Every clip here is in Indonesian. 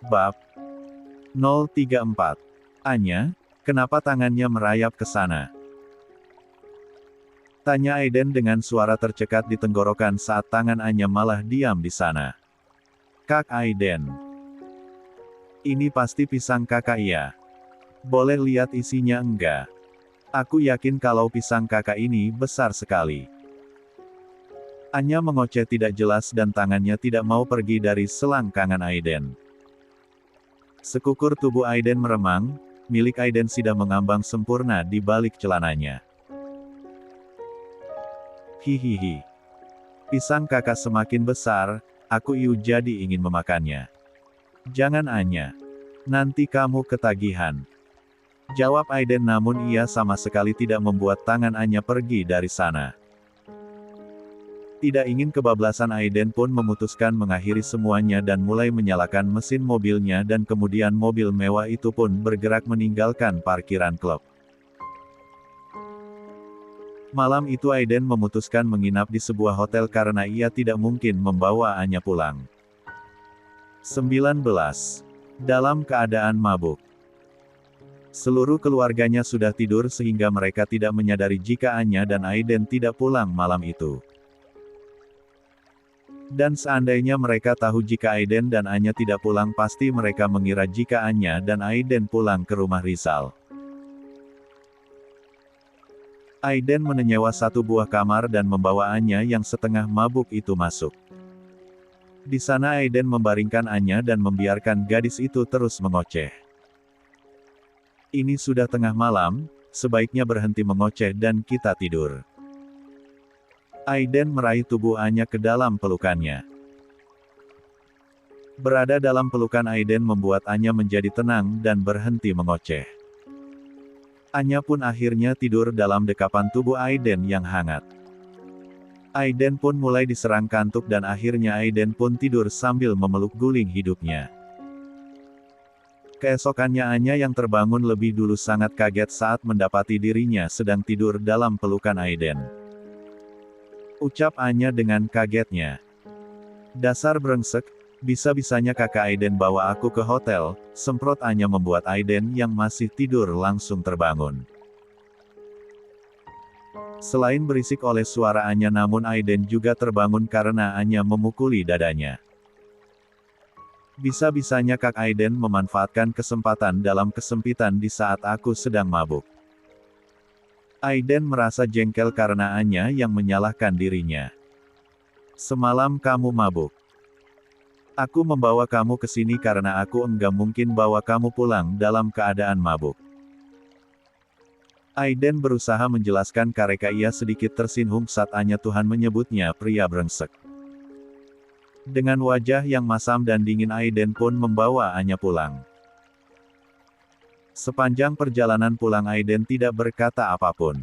Bab 034. Anya, kenapa tangannya merayap ke sana? Tanya Aiden dengan suara tercekat di tenggorokan saat tangan Anya malah diam di sana. Kak Aiden. Ini pasti pisang kakak ya. Boleh lihat isinya enggak? Aku yakin kalau pisang kakak ini besar sekali. Anya mengoceh tidak jelas dan tangannya tidak mau pergi dari selangkangan Aiden. Sekukur tubuh Aiden meremang, milik Aiden sudah mengambang sempurna di balik celananya. Hihihi. Pisang kakak semakin besar, aku jadi ingin memakannya. Jangan Anya. Nanti kamu ketagihan. Jawab Aiden namun ia sama sekali tidak membuat tangan Anya pergi dari sana. Tidak ingin kebablasan Aiden pun memutuskan mengakhiri semuanya dan mulai menyalakan mesin mobilnya dan kemudian mobil mewah itu pun bergerak meninggalkan parkiran klub. Malam itu Aiden memutuskan menginap di sebuah hotel karena ia tidak mungkin membawa Anya pulang. 19. Dalam keadaan mabuk. Seluruh keluarganya sudah tidur sehingga mereka tidak menyadari jika Anya dan Aiden tidak pulang malam itu. Dan seandainya mereka tahu jika Aiden dan Anya tidak pulang pasti mereka mengira jika Anya dan Aiden pulang ke rumah Rizal. Aiden menyewa satu buah kamar dan membawa Anya yang setengah mabuk itu masuk. Di sana Aiden membaringkan Anya dan membiarkan gadis itu terus mengoceh. Ini sudah tengah malam, sebaiknya berhenti mengoceh dan kita tidur. Aiden meraih tubuh Anya ke dalam pelukannya. Berada dalam pelukan Aiden membuat Anya menjadi tenang dan berhenti mengoceh. Anya pun akhirnya tidur dalam dekapan tubuh Aiden yang hangat. Aiden pun mulai diserang kantuk dan akhirnya Aiden pun tidur sambil memeluk guling hidupnya. Keesokannya Anya yang terbangun lebih dulu sangat kaget saat mendapati dirinya sedang tidur dalam pelukan Aiden. Ucap Anya dengan kagetnya. Dasar brengsek, bisa-bisanya kakak Aiden bawa aku ke hotel, semprot Anya membuat Aiden yang masih tidur langsung terbangun. Selain berisik oleh suara Anya namun Aiden juga terbangun karena Anya memukuli dadanya. Bisa-bisanya Kak Aiden memanfaatkan kesempatan dalam kesempitan di saat aku sedang mabuk. Aiden merasa jengkel karena Anya yang menyalahkan dirinya. Semalam kamu mabuk. Aku membawa kamu ke sini karena aku enggak mungkin bawa kamu pulang dalam keadaan mabuk. Aiden berusaha menjelaskan karena ia sedikit tersinggung saat Anya Tuhan menyebutnya pria brengsek. Dengan wajah yang masam dan dingin Aiden pun membawa Anya pulang. Sepanjang perjalanan pulang Aiden tidak berkata apapun.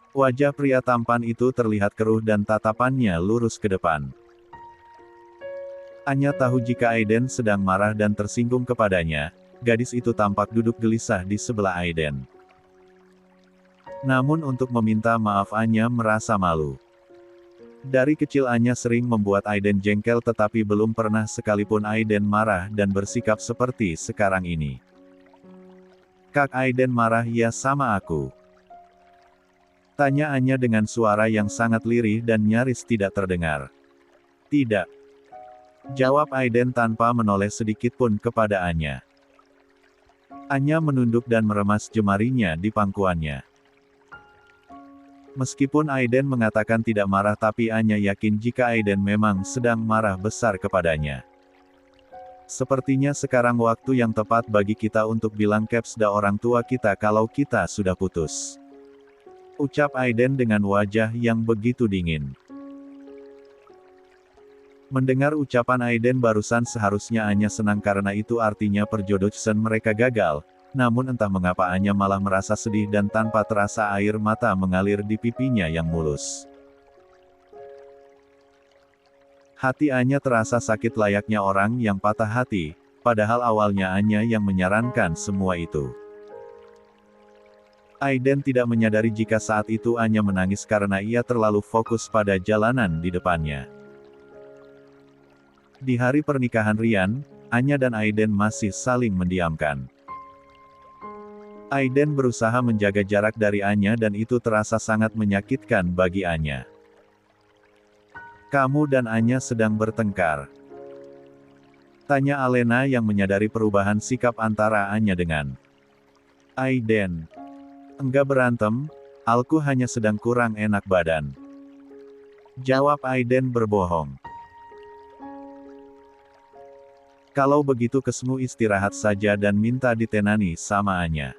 Wajah pria tampan itu terlihat keruh dan tatapannya lurus ke depan. Anya tahu jika Aiden sedang marah dan tersinggung kepadanya, gadis itu tampak duduk gelisah di sebelah Aiden. Namun untuk meminta maaf Anya merasa malu. Dari kecil Anya sering membuat Aiden jengkel tetapi belum pernah sekalipun Aiden marah dan bersikap seperti sekarang ini. Kak Aiden marah ya sama aku? Tanya Anya dengan suara yang sangat lirih dan nyaris tidak terdengar. Tidak. Jawab Aiden tanpa menoleh sedikit pun kepada Anya. Anya menunduk dan meremas jemarinya di pangkuannya. Meskipun Aiden mengatakan tidak marah tapi Anya yakin jika Aiden memang sedang marah besar kepadanya. Sepertinya sekarang waktu yang tepat bagi kita untuk bilang kepada orang tua kita kalau kita sudah putus. Ucap Aiden dengan wajah yang begitu dingin. Mendengar ucapan Aiden barusan seharusnya Anya senang karena itu artinya perjodohan mereka gagal, namun entah mengapa Anya malah merasa sedih dan tanpa terasa air mata mengalir di pipinya yang mulus. Hati Anya terasa sakit layaknya orang yang patah hati, padahal awalnya Anya yang menyarankan semua itu. Aiden tidak menyadari jika saat itu Anya menangis karena ia terlalu fokus pada jalanan di depannya. Di hari pernikahan Rian, Anya dan Aiden masih saling mendiamkan. Aiden berusaha menjaga jarak dari Anya dan itu terasa sangat menyakitkan bagi Anya. Kamu dan Anya sedang bertengkar? Tanya Alena yang menyadari perubahan sikap antara Anya dengan Aiden. Enggak berantem, aku hanya sedang kurang enak badan. Jawab Aiden berbohong. Kalau begitu kesmu istirahat saja dan minta ditenani sama Anya.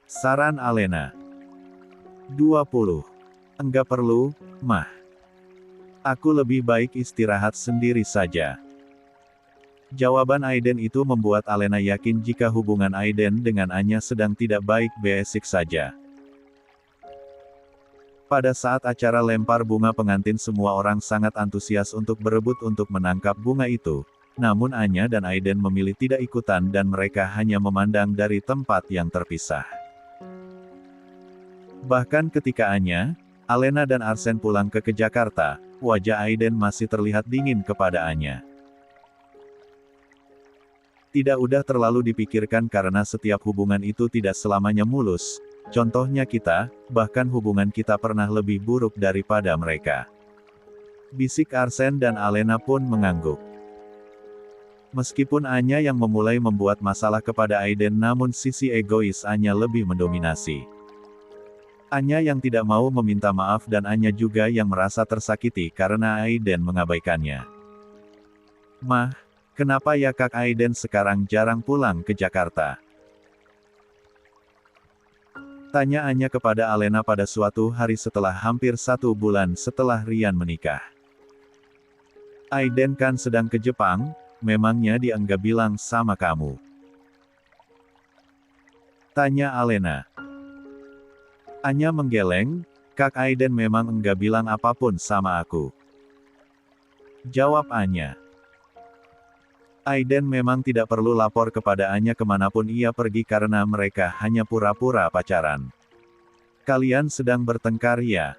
Saran Alena. 20. Enggak perlu, Mah. Aku lebih baik istirahat sendiri saja. Jawaban Aiden itu membuat Alena yakin jika hubungan Aiden dengan Anya sedang tidak baik-baik saja. Pada saat acara lempar bunga pengantin semua orang sangat antusias untuk berebut untuk menangkap bunga itu, namun Anya dan Aiden memilih tidak ikutan dan mereka hanya memandang dari tempat yang terpisah. Bahkan ketika Anya, Alena dan Arsen pulang ke Jakarta, wajah Aiden masih terlihat dingin kepada Anya. Tidak udah terlalu dipikirkan karena setiap hubungan itu tidak selamanya mulus. Contohnya kita, bahkan hubungan kita pernah lebih buruk daripada mereka. Bisik Arsen dan Alena pun mengangguk. Meskipun Anya yang memulai membuat masalah kepada Aiden namun sisi egois Anya lebih mendominasi. Anya yang tidak mau meminta maaf dan Anya juga yang merasa tersakiti karena Aiden mengabaikannya. Mah, kenapa ya Kak Aiden sekarang jarang pulang ke Jakarta? Tanya Anya kepada Alena pada suatu hari setelah hampir 1 bulan setelah Rian menikah. Aiden kan sedang ke Jepang, memangnya dia enggak bilang sama kamu? Tanya Alena. Anya menggeleng, Kak Aiden memang enggak bilang apapun sama aku. Jawab Anya. Aiden memang tidak perlu lapor kepada Anya kemanapun ia pergi karena mereka hanya pura-pura pacaran. Kalian sedang bertengkar ya?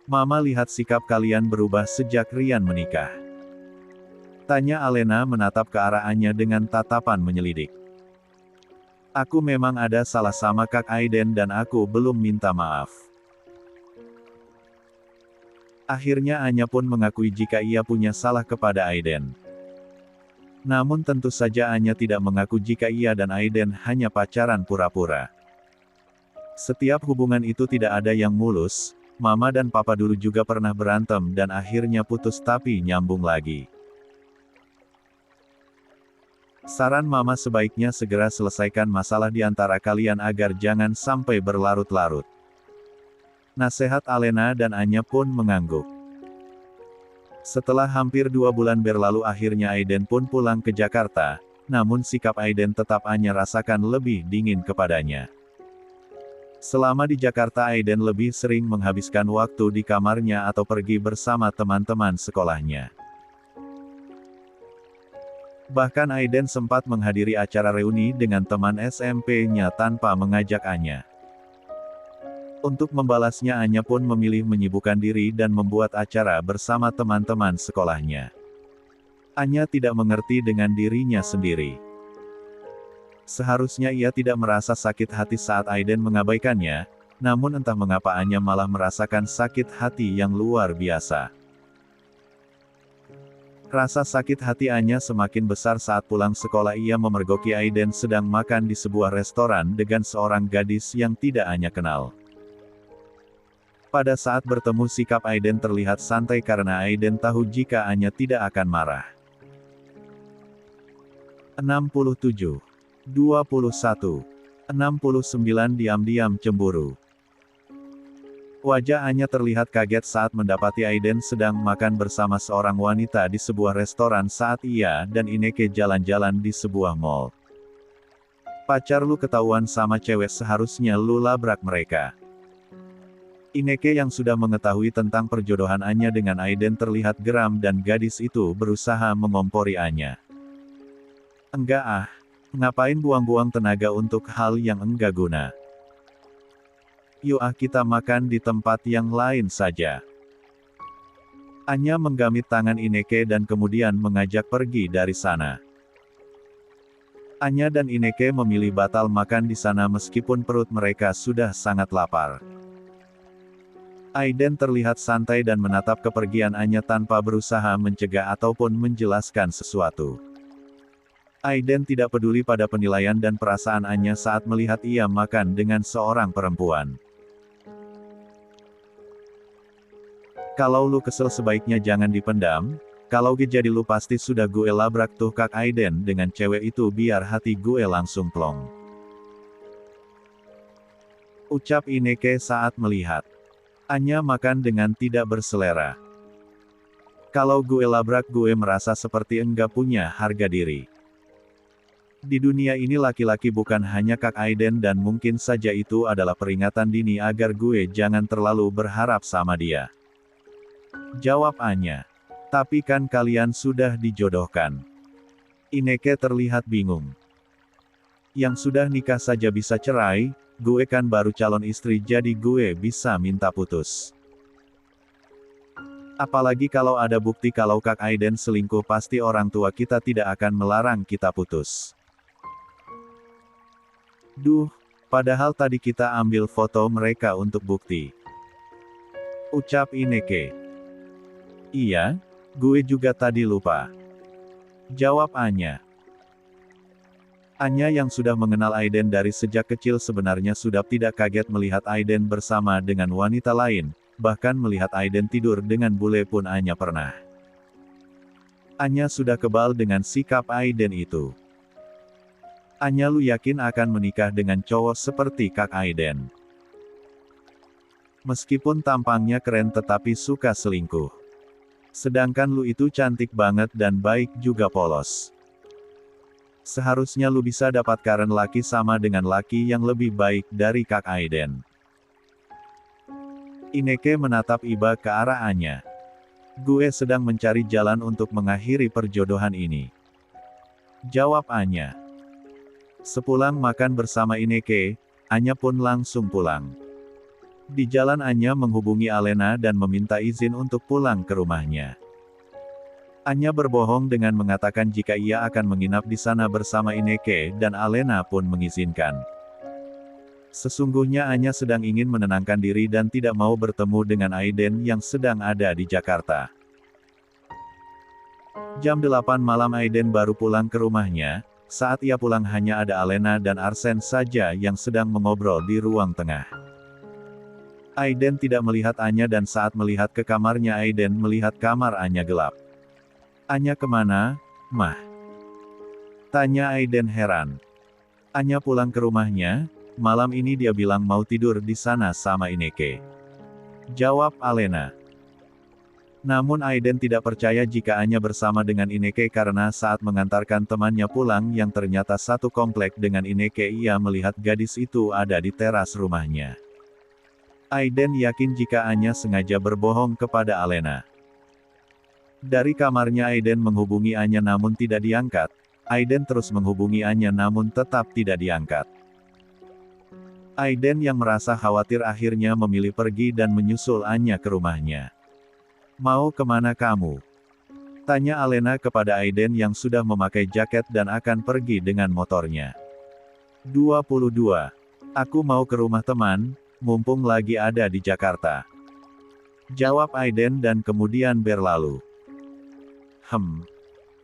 Mama lihat sikap kalian berubah sejak Rian menikah. Tanya Alena menatap ke arah Anya dengan tatapan menyelidik. Aku memang ada salah sama Kak Aiden dan aku belum minta maaf. Akhirnya Anya pun mengakui jika ia punya salah kepada Aiden. Namun tentu saja Anya tidak mengaku jika ia dan Aiden hanya pacaran pura-pura. Setiap hubungan itu tidak ada yang mulus, Mama dan Papa dulu juga pernah berantem dan akhirnya putus tapi nyambung lagi. Saran Mama sebaiknya segera selesaikan masalah di antara kalian agar jangan sampai berlarut-larut. Nasihat Alena dan Anya pun mengangguk. Setelah hampir 2 bulan berlalu akhirnya Aiden pun pulang ke Jakarta, namun sikap Aiden tetap Anya rasakan lebih dingin kepadanya. Selama di Jakarta Aiden lebih sering menghabiskan waktu di kamarnya atau pergi bersama teman-teman sekolahnya. Bahkan Aiden sempat menghadiri acara reuni dengan teman SMP-nya tanpa mengajak Anya. Untuk membalasnya Anya pun memilih menyibukkan diri dan membuat acara bersama teman-teman sekolahnya. Anya tidak mengerti dengan dirinya sendiri. Seharusnya ia tidak merasa sakit hati saat Aiden mengabaikannya, namun entah mengapa Anya malah merasakan sakit hati yang luar biasa. Rasa sakit hati Anya semakin besar saat pulang sekolah ia memergoki Aiden sedang makan di sebuah restoran dengan seorang gadis yang tidak Anya kenal. Pada saat bertemu sikap Aiden terlihat santai karena Aiden tahu jika Anya tidak akan marah. 67. 21. 69 diam-diam cemburu. Wajah Anya terlihat kaget saat mendapati Aiden sedang makan bersama seorang wanita di sebuah restoran saat ia dan Ineke jalan-jalan di sebuah mall. Pacar lu ketahuan sama cewek seharusnya lu labrak mereka. Ineke yang sudah mengetahui tentang perjodohan Anya dengan Aiden terlihat geram dan gadis itu berusaha mengompori Anya. Enggak ah, ngapain buang-buang tenaga untuk hal yang enggak guna. Yuk kita makan di tempat yang lain saja. Anya menggamit tangan Ineke dan kemudian mengajak pergi dari sana. Anya dan Ineke memilih batal makan di sana meskipun perut mereka sudah sangat lapar. Aiden terlihat santai dan menatap kepergian Anya tanpa berusaha mencegah ataupun menjelaskan sesuatu. Aiden tidak peduli pada penilaian dan perasaan Anya saat melihat ia makan dengan seorang perempuan. Kalau lu kesel sebaiknya jangan dipendam, kalau jadi lu pasti sudah gue labrak tuh Kak Aiden dengan cewek itu biar hati gue langsung plong. Ucap Ineke saat melihat Anya makan dengan tidak berselera. Kalau gue labrak gue merasa seperti enggak punya harga diri. Di dunia ini laki-laki bukan hanya Kak Aiden dan mungkin saja itu adalah peringatan dini agar gue jangan terlalu berharap sama dia. Jawab Anya. Tapi kan kalian sudah dijodohkan. Ineke terlihat bingung. Yang sudah nikah saja bisa cerai, gue kan baru calon istri jadi gue bisa minta putus. Apalagi kalau ada bukti kalau Kak Aiden selingkuh pasti orang tua kita tidak akan melarang kita putus. Duh, padahal tadi kita ambil foto mereka untuk bukti. Ucap Ineke. Iya, gue juga tadi lupa. Jawab Anya. Anya yang sudah mengenal Aiden dari sejak kecil sebenarnya sudah tidak kaget melihat Aiden bersama dengan wanita lain, bahkan melihat Aiden tidur dengan bule pun Anya pernah. Anya sudah kebal dengan sikap Aiden itu. Anya lu yakin akan menikah dengan cowok seperti Kak Aiden? Meskipun tampangnya keren tetapi suka selingkuh. Sedangkan lu itu cantik banget dan baik juga polos. Seharusnya lu bisa dapat karen laki sama dengan laki yang lebih baik dari Kak Aiden. Ineke menatap iba ke arah Anya. Gue sedang mencari jalan untuk mengakhiri perjodohan ini. Jawab Anya. Sepulang makan bersama Ineke, Anya pun langsung pulang. Di jalan Anya menghubungi Alena dan meminta izin untuk pulang ke rumahnya. Anya berbohong dengan mengatakan jika ia akan menginap di sana bersama Ineke dan Alena pun mengizinkan. Sesungguhnya Anya sedang ingin menenangkan diri dan tidak mau bertemu dengan Aiden yang sedang ada di Jakarta. Jam 8 malam Aiden baru pulang ke rumahnya. Saat ia pulang hanya ada Alena dan Arsen saja yang sedang mengobrol di ruang tengah. Aiden tidak melihat Anya dan saat melihat ke kamarnya Aiden melihat kamar Anya gelap. Anya kemana, Mah? Tanya Aiden heran. Anya pulang ke rumahnya, malam ini dia bilang mau tidur di sana sama Ineke. Jawab Alena. Namun Aiden tidak percaya jika Anya bersama dengan Ineke karena saat mengantarkan temannya pulang yang ternyata satu komplek dengan Ineke ia melihat gadis itu ada di teras rumahnya. Aiden yakin jika Anya sengaja berbohong kepada Alena. Dari kamarnya Aiden menghubungi Anya namun tidak diangkat. Aiden terus menghubungi Anya namun tetap tidak diangkat. Aiden yang merasa khawatir akhirnya memilih pergi dan menyusul Anya ke rumahnya. Mau kemana kamu? Tanya Alena kepada Aiden yang sudah memakai jaket dan akan pergi dengan motornya. 22. Aku mau ke rumah teman, mumpung lagi ada di Jakarta. Jawab Aiden dan kemudian berlalu.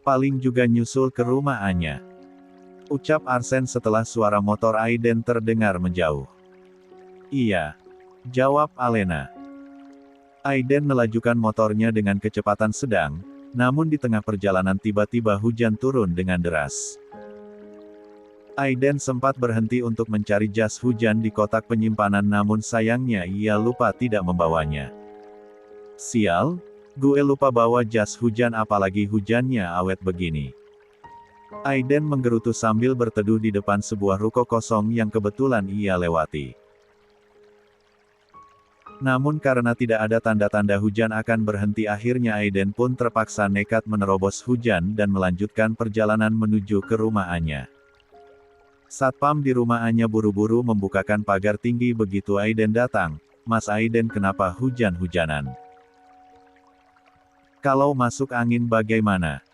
Paling juga nyusul ke rumah Anya. Ucap Arsen setelah suara motor Aiden terdengar menjauh. Iya. Jawab Alena. Aiden melajukan motornya dengan kecepatan sedang, namun di tengah perjalanan tiba-tiba hujan turun dengan deras. Aiden sempat berhenti untuk mencari jas hujan di kotak penyimpanan namun sayangnya ia lupa tidak membawanya. Sial, gue lupa bawa jas hujan apalagi hujannya awet begini. Aiden menggerutu sambil berteduh di depan sebuah ruko kosong yang kebetulan ia lewati. Namun karena tidak ada tanda-tanda hujan akan berhenti akhirnya Aiden pun terpaksa nekat menerobos hujan dan melanjutkan perjalanan menuju ke rumah Anya. Satpam di rumah Anya buru-buru membukakan pagar tinggi begitu Aiden datang. Mas Aiden kenapa hujan-hujanan? Kalau masuk angin bagaimana?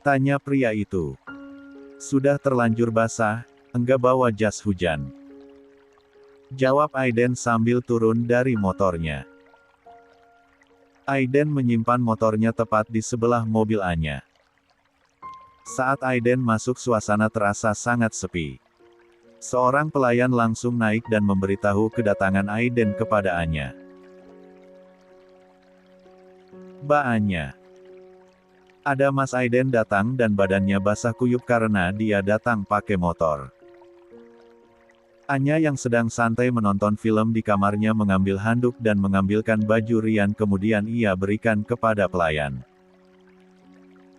Tanya pria itu. Sudah terlanjur basah, enggak bawa jas hujan. Jawab Aiden sambil turun dari motornya. Aiden menyimpan motornya tepat di sebelah mobil Anya. Saat Aiden masuk, suasana terasa sangat sepi. Seorang pelayan langsung naik dan memberitahu kedatangan Aiden kepada Anya. "Mbak Anya, ada Mas Aiden datang dan badannya basah kuyup karena dia datang pakai motor." Anya yang sedang santai menonton film di kamarnya mengambil handuk dan mengambilkan baju Rian, kemudian ia berikan kepada pelayan.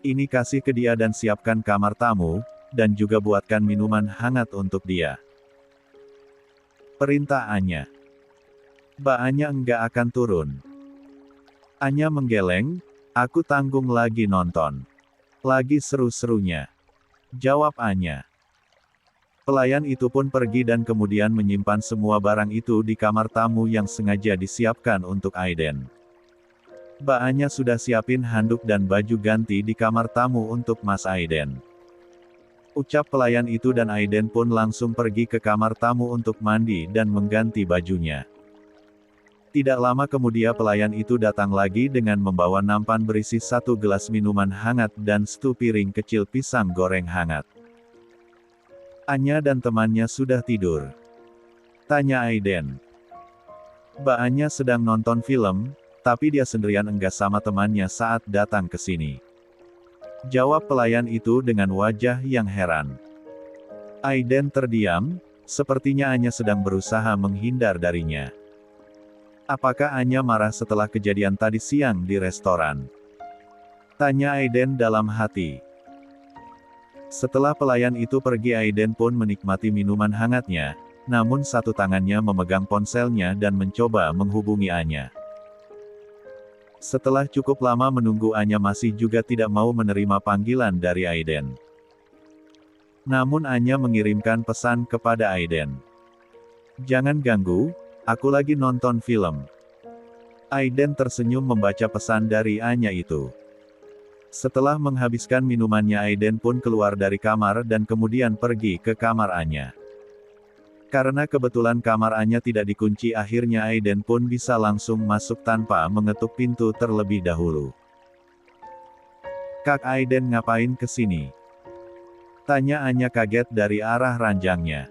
"Ini kasih ke dia dan siapkan kamar tamu, dan juga buatkan minuman hangat untuk dia," perintah Anya. "Mbak Anya enggak akan turun." Anya menggeleng, "Aku tanggung lagi nonton. Lagi seru-serunya," jawab Anya. Pelayan itu pun pergi dan kemudian menyimpan semua barang itu di kamar tamu yang sengaja disiapkan untuk Aiden. Mbak Anya sudah siapin handuk dan baju ganti di kamar tamu untuk Mas Aiden. Ucap pelayan itu dan Aiden pun langsung pergi ke kamar tamu untuk mandi dan mengganti bajunya. Tidak lama kemudian pelayan itu datang lagi dengan membawa nampan berisi 1 gelas minuman hangat dan satu piring kecil pisang goreng hangat. "Anya dan temannya sudah tidur?" tanya Aiden. "Mbak Anya sedang nonton film, tapi dia sendirian enggak sama temannya saat datang ke sini," jawab pelayan itu dengan wajah yang heran. Aiden terdiam, sepertinya Anya sedang berusaha menghindar darinya. "Apakah Anya marah setelah kejadian tadi siang di restoran?" tanya Aiden dalam hati. Setelah pelayan itu pergi, Aiden pun menikmati minuman hangatnya, namun satu tangannya memegang ponselnya dan mencoba menghubungi Anya. Setelah cukup lama menunggu, Anya masih juga tidak mau menerima panggilan dari Aiden. Namun Anya mengirimkan pesan kepada Aiden. "Jangan ganggu, aku lagi nonton film." Aiden tersenyum membaca pesan dari Anya itu. Setelah menghabiskan minumannya, Aiden pun keluar dari kamar dan kemudian pergi ke kamar Anya. Karena kebetulan kamar Anya tidak dikunci, akhirnya Aiden pun bisa langsung masuk tanpa mengetuk pintu terlebih dahulu. "Kak Aiden ngapain kesini?" tanya Anya kaget dari arah ranjangnya.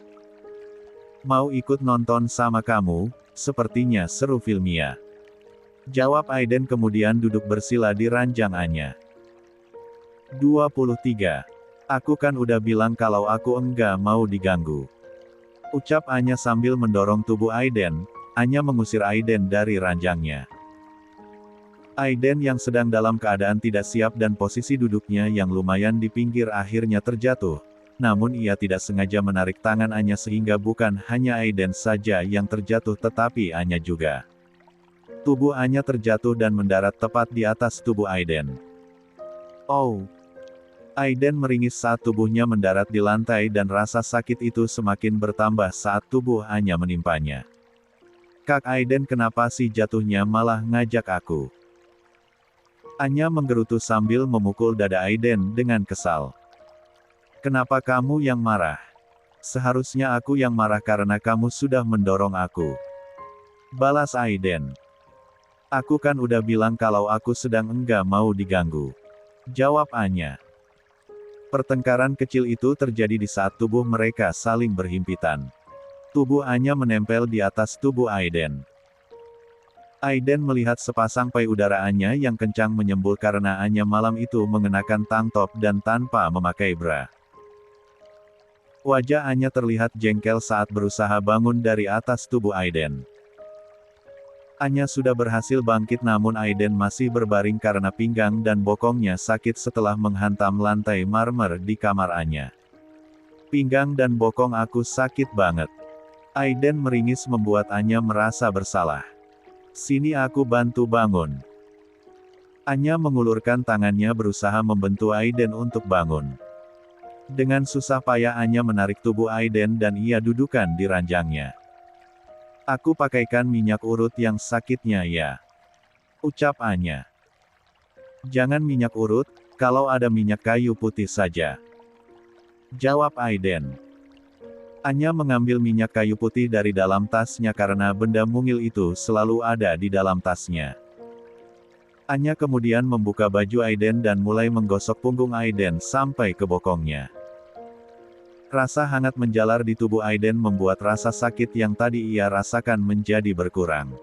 "Mau ikut nonton sama kamu, sepertinya seru filmnya," jawab Aiden kemudian duduk bersila di ranjang Anya. 23. "Aku kan udah bilang kalau aku enggak mau diganggu," ucap Anya sambil mendorong tubuh Aiden. Anya mengusir Aiden dari ranjangnya. Aiden yang sedang dalam keadaan tidak siap dan posisi duduknya yang lumayan di pinggir akhirnya terjatuh. Namun ia tidak sengaja menarik tangan Anya sehingga bukan hanya Aiden saja yang terjatuh tetapi Anya juga. Tubuh Anya terjatuh dan mendarat tepat di atas tubuh Aiden. "Oh!" Aiden meringis saat tubuhnya mendarat di lantai dan rasa sakit itu semakin bertambah saat tubuh Anya menimpanya. "Kak Aiden, kenapa sih jatuhnya malah ngajak aku?" Anya menggerutu sambil memukul dada Aiden dengan kesal. "Kenapa kamu yang marah? Seharusnya aku yang marah karena kamu sudah mendorong aku," balas Aiden. "Aku kan udah bilang kalau aku sedang enggak mau diganggu," jawab Anya. Pertengkaran kecil itu terjadi di saat tubuh mereka saling berhimpitan. Tubuh Anya menempel di atas tubuh Aiden. Aiden melihat sepasang payudara Anya yang kencang menyembul karena Anya malam itu mengenakan tank top dan tanpa memakai bra. Wajah Anya terlihat jengkel saat berusaha bangun dari atas tubuh Aiden. Anya sudah berhasil bangkit namun Aiden masih berbaring karena pinggang dan bokongnya sakit setelah menghantam lantai marmer di kamar Anya. "Pinggang dan bokong aku sakit banget." Aiden meringis membuat Anya merasa bersalah. "Sini aku bantu bangun." Anya mengulurkan tangannya berusaha membantu Aiden untuk bangun. Dengan susah payah Anya menarik tubuh Aiden dan ia dudukan di ranjangnya. "Aku pakaikan minyak urut yang sakitnya ya," ucap Anya. "Jangan minyak urut, kalau ada minyak kayu putih saja," Jawab Aiden. Anya mengambil minyak kayu putih dari dalam tasnya karena benda mungil itu selalu ada di dalam tasnya. Anya kemudian membuka baju Aiden dan mulai menggosok punggung Aiden sampai ke bokongnya. Rasa hangat menjalar di tubuh Aiden membuat rasa sakit yang tadi ia rasakan menjadi berkurang.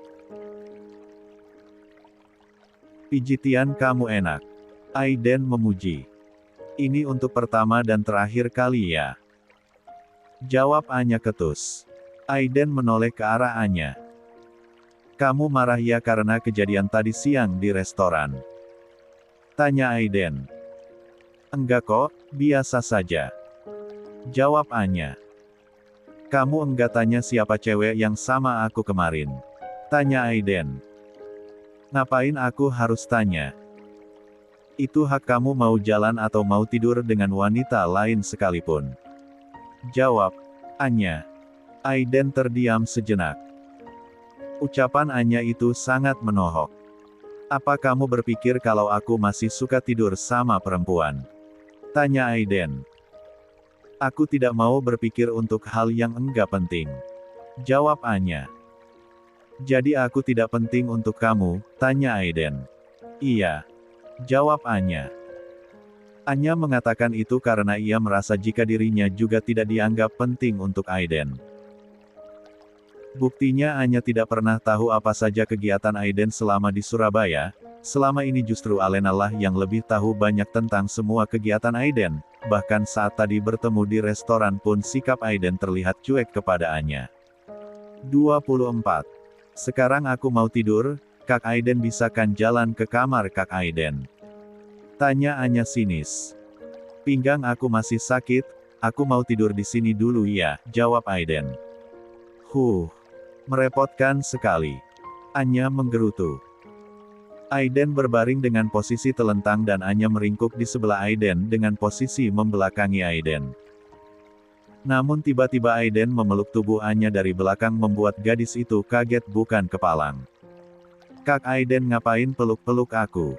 Pijitian kamu enak. Aiden memuji. Ini untuk pertama dan terakhir kali ya. Jawab Anya ketus. Aiden menoleh ke arah Anya. Kamu marah ya karena kejadian tadi siang di restoran? Tanya Aiden. Enggak kok, biasa saja. Jawab Anya. Kamu enggak tanya siapa cewek yang sama aku kemarin? Tanya Aiden. Ngapain aku harus tanya? Itu hak kamu mau jalan atau mau tidur dengan wanita lain sekalipun. Jawab Anya. Aiden terdiam sejenak. Ucapan Anya itu sangat menohok. Apa kamu berpikir kalau aku masih suka tidur sama perempuan? Tanya Aiden. Aku tidak mau berpikir untuk hal yang enggak penting. Jawab Anya. Jadi aku tidak penting untuk kamu? Tanya Aiden. Iya. Jawab Anya. Anya mengatakan itu karena ia merasa jika dirinya juga tidak dianggap penting untuk Aiden. Buktinya Anya tidak pernah tahu apa saja kegiatan Aiden selama di Surabaya, selama ini justru Alena lah yang lebih tahu banyak tentang semua kegiatan Aiden, bahkan saat tadi bertemu di restoran pun sikap Aiden terlihat cuek kepada Anya. 24. Sekarang aku mau tidur, Kak Aiden bisa kan jalan ke kamar Kak Aiden? Tanya Anya sinis. Pinggang aku masih sakit, aku mau tidur di sini dulu ya, jawab Aiden. Merepotkan sekali. Anya menggerutu. Aiden berbaring dengan posisi telentang dan Anya meringkuk di sebelah Aiden dengan posisi membelakangi Aiden. Namun tiba-tiba Aiden memeluk tubuh Anya dari belakang membuat gadis itu kaget bukan kepalang. Kak Aiden ngapain peluk-peluk aku?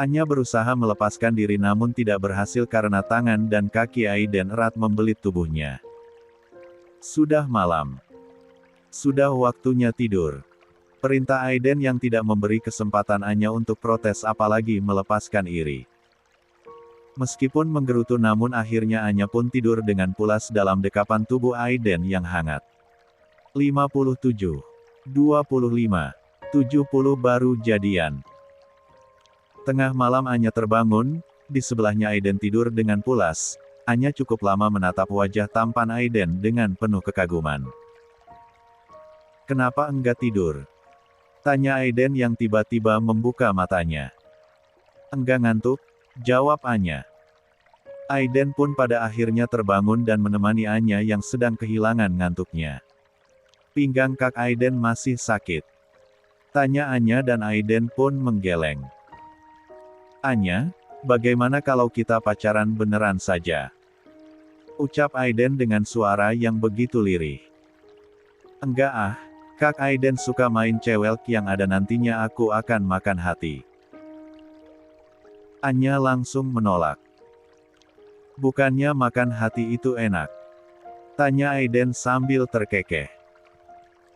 Anya berusaha melepaskan diri namun tidak berhasil karena tangan dan kaki Aiden erat membelit tubuhnya. Sudah malam. Sudah waktunya tidur. Perintah Aiden yang tidak memberi kesempatan Anya untuk protes apalagi melepaskan iri. Meskipun menggerutu namun akhirnya Anya pun tidur dengan pulas dalam dekapan tubuh Aiden yang hangat. 57. 25. 70 baru jadian. Tengah malam Anya terbangun, di sebelahnya Aiden tidur dengan pulas. Anya cukup lama menatap wajah tampan Aiden dengan penuh kekaguman. Kenapa enggak tidur? Tanya Aiden yang tiba-tiba membuka matanya. Enggak ngantuk? Jawab Anya. Aiden pun pada akhirnya terbangun dan menemani Anya yang sedang kehilangan ngantuknya. Pinggang Kak Aiden masih sakit. Tanya Anya dan Aiden pun menggeleng. Anya, bagaimana kalau kita pacaran beneran saja? Ucap Aiden dengan suara yang begitu lirih. Enggak ah, Kak Aiden suka main cewek yang ada nantinya aku akan makan hati. Anya langsung menolak. Bukannya makan hati itu enak? Tanya Aiden sambil terkekeh.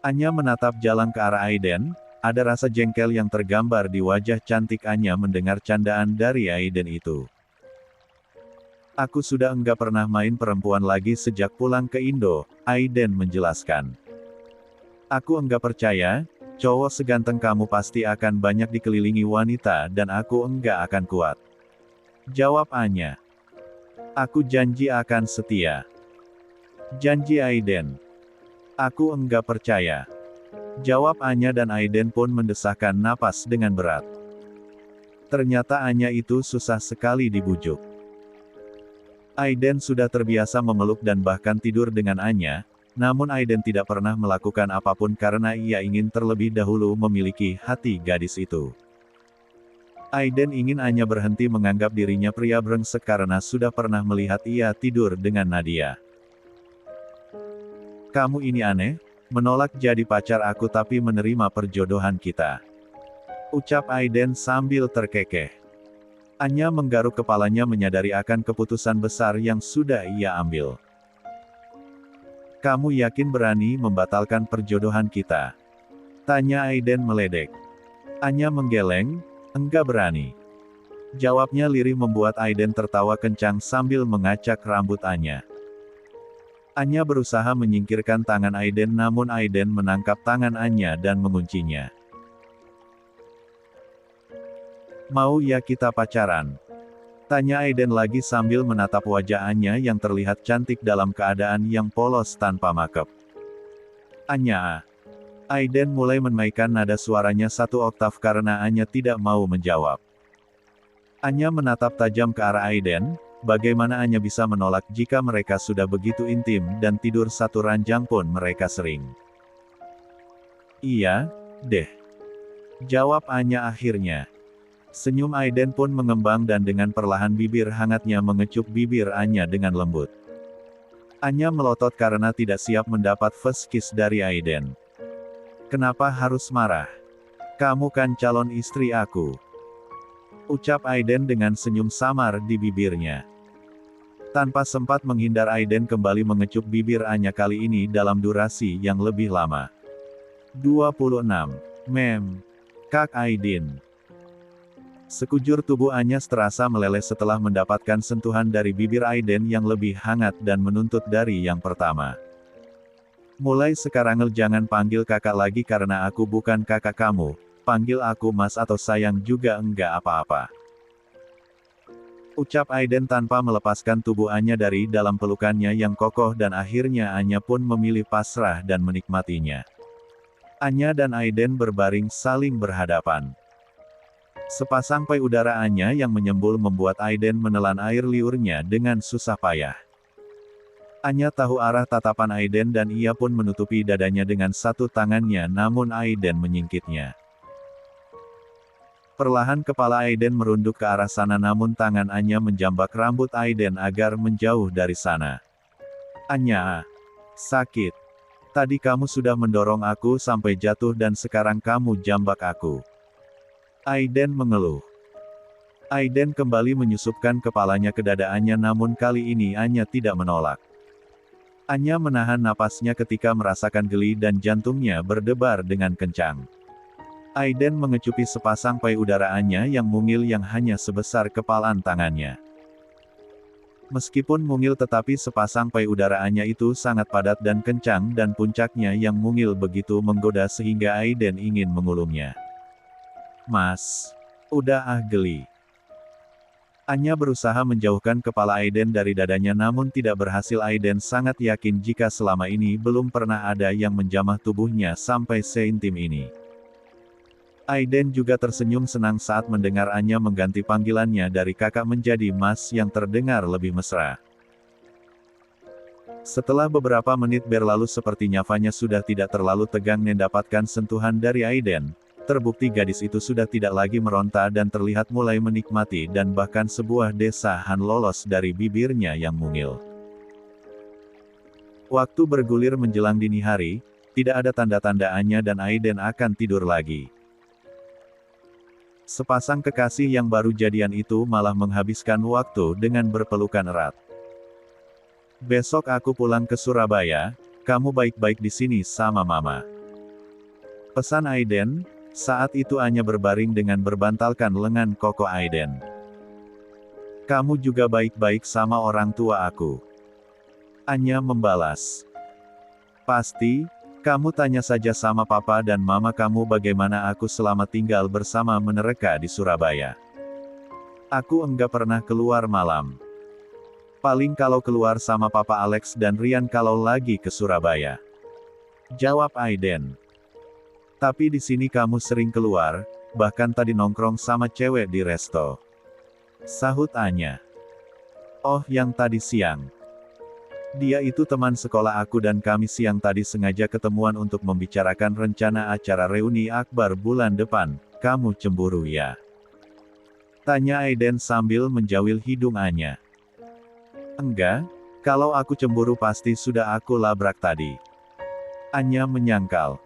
Anya menatap jalan ke arah Aiden. Ada rasa jengkel yang tergambar di wajah cantik Anya mendengar candaan dari Aiden itu. Aku sudah enggak pernah main perempuan lagi sejak pulang ke Indo, Aiden menjelaskan. Aku enggak percaya, cowok seganteng kamu pasti akan banyak dikelilingi wanita dan aku enggak akan kuat. Jawab Anya. Aku janji akan setia. Janji Aiden. Aku enggak percaya. Jawab Anya dan Aiden pun mendesahkan napas dengan berat. Ternyata Anya itu susah sekali dibujuk. Aiden sudah terbiasa memeluk dan bahkan tidur dengan Anya, namun Aiden tidak pernah melakukan apapun karena ia ingin terlebih dahulu memiliki hati gadis itu. Aiden ingin Anya berhenti menganggap dirinya pria brengsek karena sudah pernah melihat ia tidur dengan Nadia. Kamu ini aneh. Menolak jadi pacar aku tapi menerima perjodohan kita. Ucap Aiden sambil terkekeh. Anya menggaruk kepalanya menyadari akan keputusan besar yang sudah ia ambil. Kamu yakin berani membatalkan perjodohan kita? Tanya Aiden meledek. Anya menggeleng, enggak berani. Jawabnya lirih membuat Aiden tertawa kencang sambil mengacak rambut Anya. Anya berusaha menyingkirkan tangan Aiden namun Aiden menangkap tangan Anya dan menguncinya. Mau ya kita pacaran? Tanya Aiden lagi sambil menatap wajah Anya yang terlihat cantik dalam keadaan yang polos tanpa makeup. Anya. Aiden mulai menaikkan nada suaranya 1 oktav karena Anya tidak mau menjawab. Anya menatap tajam ke arah Aiden, bagaimana Anya bisa menolak jika mereka sudah begitu intim dan tidur satu ranjang pun mereka sering. Iya, deh. Jawab Anya akhirnya. Senyum Aiden pun mengembang dan dengan perlahan bibir hangatnya mengecup bibir Anya dengan lembut. Anya melotot karena tidak siap mendapat first kiss dari Aiden. Kenapa harus marah? Kamu kan calon istri aku. Ucap Aiden dengan senyum samar di bibirnya. Tanpa sempat menghindar Aiden kembali mengecup bibir Anya kali ini dalam durasi yang lebih lama. 26. Mem. Kak Aiden. Sekujur tubuh Anya terasa meleleh setelah mendapatkan sentuhan dari bibir Aiden yang lebih hangat dan menuntut dari yang pertama. Mulai sekarang jangan panggil kakak lagi karena aku bukan kakak kamu, panggil aku mas atau sayang juga enggak apa-apa. Ucap Aiden tanpa melepaskan tubuh Anya dari dalam pelukannya yang kokoh dan akhirnya Anya pun memilih pasrah dan menikmatinya. Anya dan Aiden berbaring saling berhadapan. Sepasang payudara Anya yang menyembul membuat Aiden menelan air liurnya dengan susah payah. Anya tahu arah tatapan Aiden dan ia pun menutupi dadanya dengan satu tangannya namun Aiden menyingkitnya. Perlahan kepala Aiden merunduk ke arah sana namun tangan Anya menjambak rambut Aiden agar menjauh dari sana. Anya, sakit. Tadi kamu sudah mendorong aku sampai jatuh dan sekarang kamu jambak aku. Aiden mengeluh. Aiden kembali menyusupkan kepalanya ke dada Anya namun kali ini Anya tidak menolak. Anya menahan napasnya ketika merasakan geli dan jantungnya berdebar dengan kencang. Aiden mengecupi sepasang payudara Anya yang mungil yang hanya sebesar kepalan tangannya. Meskipun mungil tetapi sepasang payudara Anya itu sangat padat dan kencang dan puncaknya yang mungil begitu menggoda sehingga Aiden ingin mengulumnya. Mas. Udah geli. Anya berusaha menjauhkan kepala Aiden dari dadanya namun tidak berhasil. Aiden sangat yakin jika selama ini belum pernah ada yang menjamah tubuhnya sampai seintim ini. Aiden juga tersenyum senang saat mendengar Anya mengganti panggilannya dari kakak menjadi mas yang terdengar lebih mesra. Setelah beberapa menit berlalu seperti nyavanya sudah tidak terlalu tegang mendapatkan sentuhan dari Aiden. Terbukti gadis itu sudah tidak lagi meronta dan terlihat mulai menikmati dan bahkan sebuah desahan lolos dari bibirnya yang mungil. Waktu bergulir menjelang dini hari, tidak ada tanda-tanda Anya dan Aiden akan tidur lagi. Sepasang kekasih yang baru jadian itu malah menghabiskan waktu dengan berpelukan erat. Besok aku pulang ke Surabaya, kamu baik-baik di sini sama mama. Pesan Aiden. Saat itu Anya berbaring dengan berbantalkan lengan kokoh Aiden. Kamu juga baik-baik sama orang tua aku. Anya membalas. Pasti, kamu tanya saja sama papa dan mama kamu bagaimana aku selama tinggal bersama mereka di Surabaya. Aku enggak pernah keluar malam. Paling kalau keluar sama papa Alex dan Rian kalau lagi ke Surabaya. Jawab Aiden. Tapi di sini kamu sering keluar, bahkan tadi nongkrong sama cewek di resto. Sahut Anya. Oh, yang tadi siang. Dia itu teman sekolah aku dan kami siang tadi sengaja ketemuan untuk membicarakan rencana acara reuni akbar bulan depan. Kamu cemburu ya? Tanya Aiden sambil menjawil hidung Anya. Enggak, kalau aku cemburu pasti sudah aku labrak tadi. Anya menyangkal.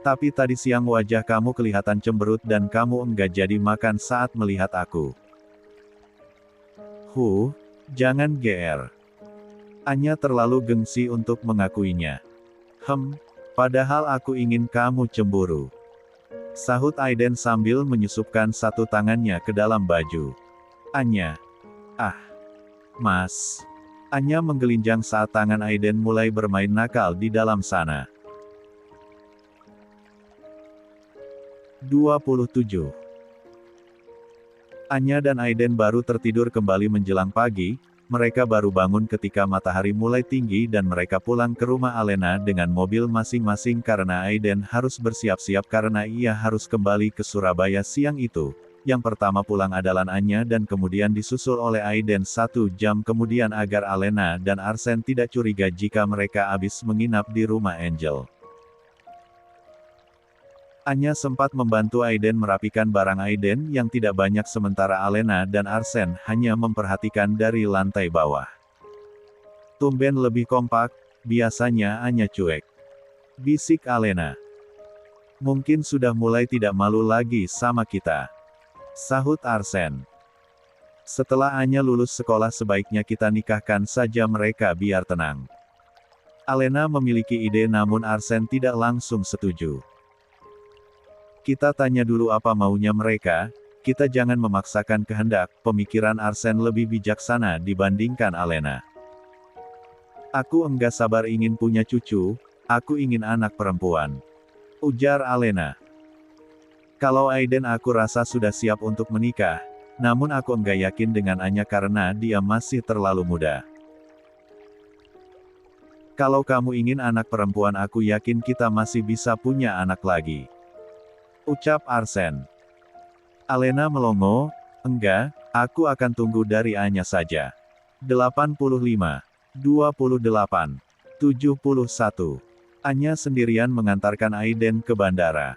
Tapi tadi siang wajah kamu kelihatan cemberut dan kamu enggak jadi makan saat melihat aku. Jangan GR. Anya terlalu gengsi untuk mengakuinya. Padahal aku ingin kamu cemburu. Sahut Aiden sambil menyusupkan satu tangannya ke dalam baju. Anya. Mas. Anya menggelinjang saat tangan Aiden mulai bermain nakal di dalam sana. 27. Anya dan Aiden baru tertidur kembali menjelang pagi, mereka baru bangun ketika matahari mulai tinggi dan mereka pulang ke rumah Alena dengan mobil masing-masing karena Aiden harus bersiap-siap karena ia harus kembali ke Surabaya siang itu. Yang pertama pulang adalah Anya dan kemudian disusul oleh Aiden 1 jam kemudian agar Alena dan Arsen tidak curiga jika mereka habis menginap di rumah Angel. Anya sempat membantu Aiden merapikan barang Aiden yang tidak banyak sementara Alena dan Arsen hanya memperhatikan dari lantai bawah. Tumben lebih kompak, biasanya Anya cuek. Bisik Alena. Mungkin sudah mulai tidak malu lagi sama kita. Sahut Arsen. Setelah Anya lulus sekolah sebaiknya kita nikahkan saja mereka biar tenang. Alena memiliki ide namun Arsen tidak langsung setuju. Kita tanya dulu apa maunya mereka, kita jangan memaksakan kehendak, pemikiran Arsen lebih bijaksana dibandingkan Alena. Aku enggak sabar ingin punya cucu, aku ingin anak perempuan. Ujar Alena. Kalau Aiden aku rasa sudah siap untuk menikah, namun aku enggak yakin dengan Anya karena dia masih terlalu muda. Kalau kamu ingin anak perempuan aku yakin kita masih bisa punya anak lagi. Ucap Arsen. Alena melongo, enggak, aku akan tunggu dari Anya saja. 85, 28, 71. Anya sendirian mengantarkan Aiden ke bandara.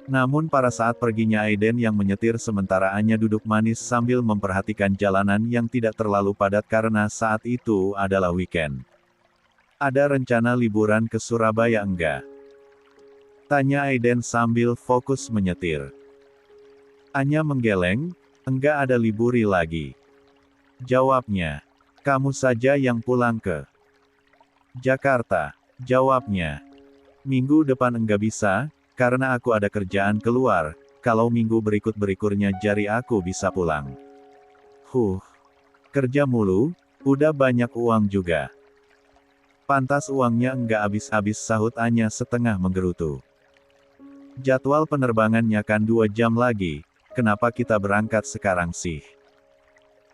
Namun pada saat perginya Aiden yang menyetir sementara Anya duduk manis sambil memperhatikan jalanan yang tidak terlalu padat karena saat itu adalah weekend. Ada rencana liburan ke Surabaya enggak? Tanya Aiden sambil fokus menyetir. Anya menggeleng, enggak ada liburi lagi. Jawabnya. Kamu saja yang pulang ke Jakarta. Jawabnya. Minggu depan enggak bisa, karena aku ada kerjaan keluar, kalau minggu berikut-berikutnya jari aku bisa pulang. Kerja mulu, udah banyak uang juga. Pantas uangnya enggak habis-habis sahut Anya setengah menggerutu. Jadwal penerbangannya kan 2 jam lagi, kenapa kita berangkat sekarang sih?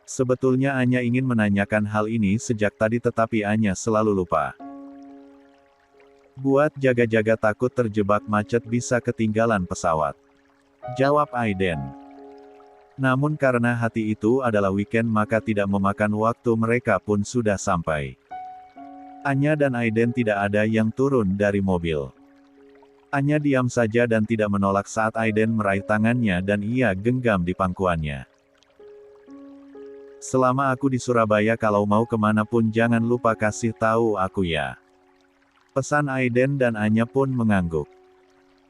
Sebetulnya Anya ingin menanyakan hal ini sejak tadi tetapi Anya selalu lupa. Buat jaga-jaga takut terjebak macet bisa ketinggalan pesawat. Jawab Aiden. Namun karena hati itu adalah weekend maka tidak memakan waktu mereka pun sudah sampai. Anya dan Aiden tidak ada yang turun dari mobil. Anya diam saja dan tidak menolak saat Aiden meraih tangannya dan ia genggam di pangkuannya. Selama aku di Surabaya kalau mau kemana pun jangan lupa kasih tahu aku ya. Pesan Aiden dan Anya pun mengangguk.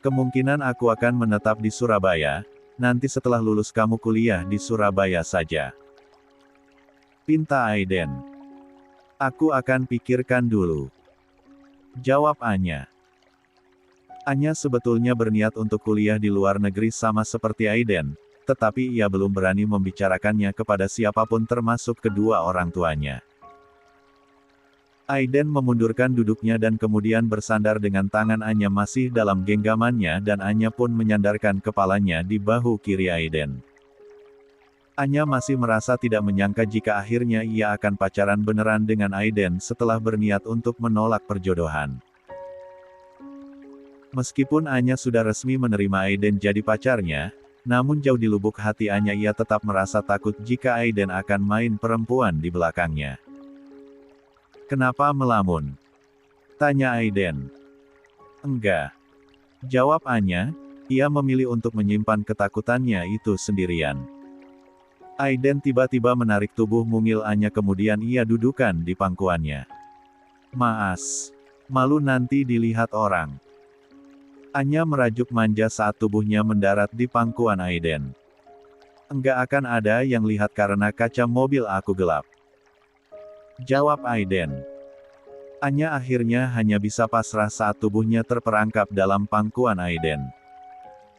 Kemungkinan aku akan menetap di Surabaya, nanti setelah lulus kamu kuliah di Surabaya saja. Pinta Aiden. Aku akan pikirkan dulu. Jawab Anya. Anya sebetulnya berniat untuk kuliah di luar negeri sama seperti Aiden, tetapi ia belum berani membicarakannya kepada siapapun termasuk kedua orang tuanya. Aiden memundurkan duduknya dan kemudian bersandar dengan tangan Anya masih dalam genggamannya dan Anya pun menyandarkan kepalanya di bahu kiri Aiden. Anya masih merasa tidak menyangka jika akhirnya ia akan pacaran beneran dengan Aiden setelah berniat untuk menolak perjodohan. Meskipun Anya sudah resmi menerima Aiden jadi pacarnya, namun jauh di lubuk hati Anya ia tetap merasa takut jika Aiden akan main perempuan di belakangnya. Kenapa melamun? Tanya Aiden. Enggak. Jawab Anya, ia memilih untuk menyimpan ketakutannya itu sendirian. Aiden tiba-tiba menarik tubuh mungil Anya kemudian ia dudukan di pangkuannya. Maas. Malu nanti dilihat orang. Anya merajuk manja saat tubuhnya mendarat di pangkuan Aiden. Enggak akan ada yang lihat karena kaca mobil aku gelap. Jawab Aiden. Anya akhirnya hanya bisa pasrah saat tubuhnya terperangkap dalam pangkuan Aiden.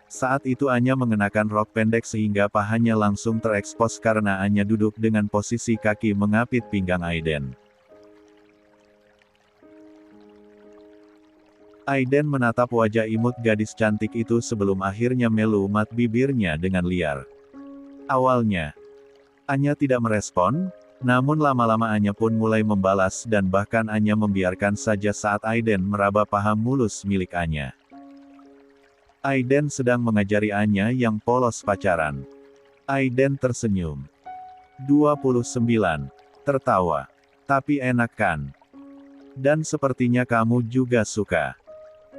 Saat itu Anya mengenakan rok pendek sehingga pahanya langsung terekspos karena Anya duduk dengan posisi kaki mengapit pinggang Aiden. Aiden menatap wajah imut gadis cantik itu sebelum akhirnya melumat bibirnya dengan liar. Awalnya, Anya tidak merespon, namun lama-lama Anya pun mulai membalas dan bahkan Anya membiarkan saja saat Aiden meraba paha mulus milik Anya. Aiden sedang mengajari Anya yang polos pacaran. Aiden tersenyum. 29. Tertawa. Tapi enak kan? Dan sepertinya kamu juga suka.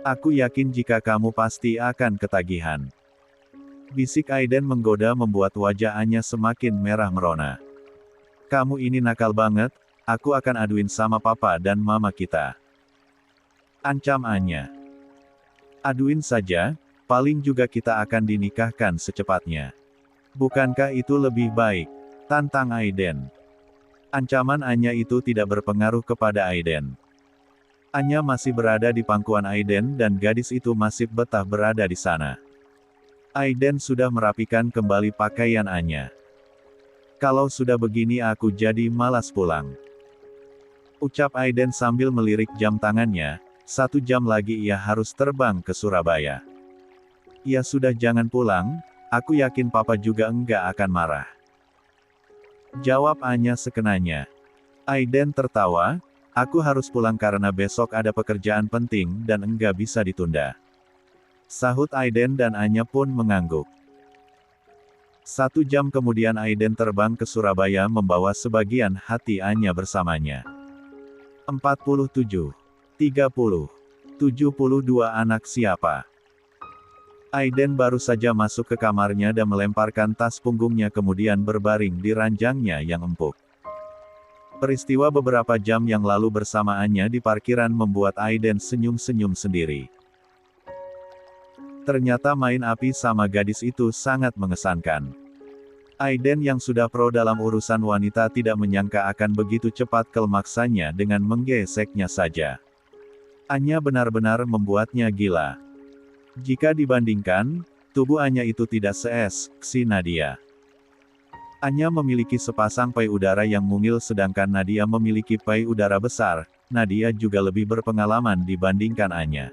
Aku yakin jika kamu pasti akan ketagihan. Bisik Aiden menggoda membuat wajah Anya semakin merah merona. Kamu ini nakal banget, aku akan aduin sama papa dan mama kita. Ancam Anya. Aduin saja, paling juga kita akan dinikahkan secepatnya. Bukankah itu lebih baik? Tantang Aiden. Ancaman Anya itu tidak berpengaruh kepada Aiden. Anya masih berada di pangkuan Aiden dan gadis itu masih betah berada di sana. Aiden sudah merapikan kembali pakaian Anya. Kalau sudah begini aku jadi malas pulang. Ucap Aiden sambil melirik jam tangannya, 1 jam lagi ia harus terbang ke Surabaya. Ya sudah jangan pulang, aku yakin papa juga enggak akan marah. Jawab Anya sekenanya. Aiden tertawa, aku harus pulang karena besok ada pekerjaan penting dan enggak bisa ditunda. Sahut Aiden dan Anya pun mengangguk. 1 jam kemudian Aiden terbang ke Surabaya membawa sebagian hati Anya bersamanya. 47, 30, 72 anak siapa? Aiden baru saja masuk ke kamarnya dan melemparkan tas punggungnya kemudian berbaring di ranjangnya yang empuk. Peristiwa beberapa jam yang lalu bersamaannya di parkiran membuat Aiden senyum-senyum sendiri. Ternyata main api sama gadis itu sangat mengesankan. Aiden yang sudah pro dalam urusan wanita tidak menyangka akan begitu cepat kelmaksannya dengan menggeseknya saja. Anya benar-benar membuatnya gila. Jika dibandingkan, tubuh Anya itu tidak seksi Nadia. Anya memiliki sepasang payudara yang mungil sedangkan Nadia memiliki payudara besar. Nadia juga lebih berpengalaman dibandingkan Anya.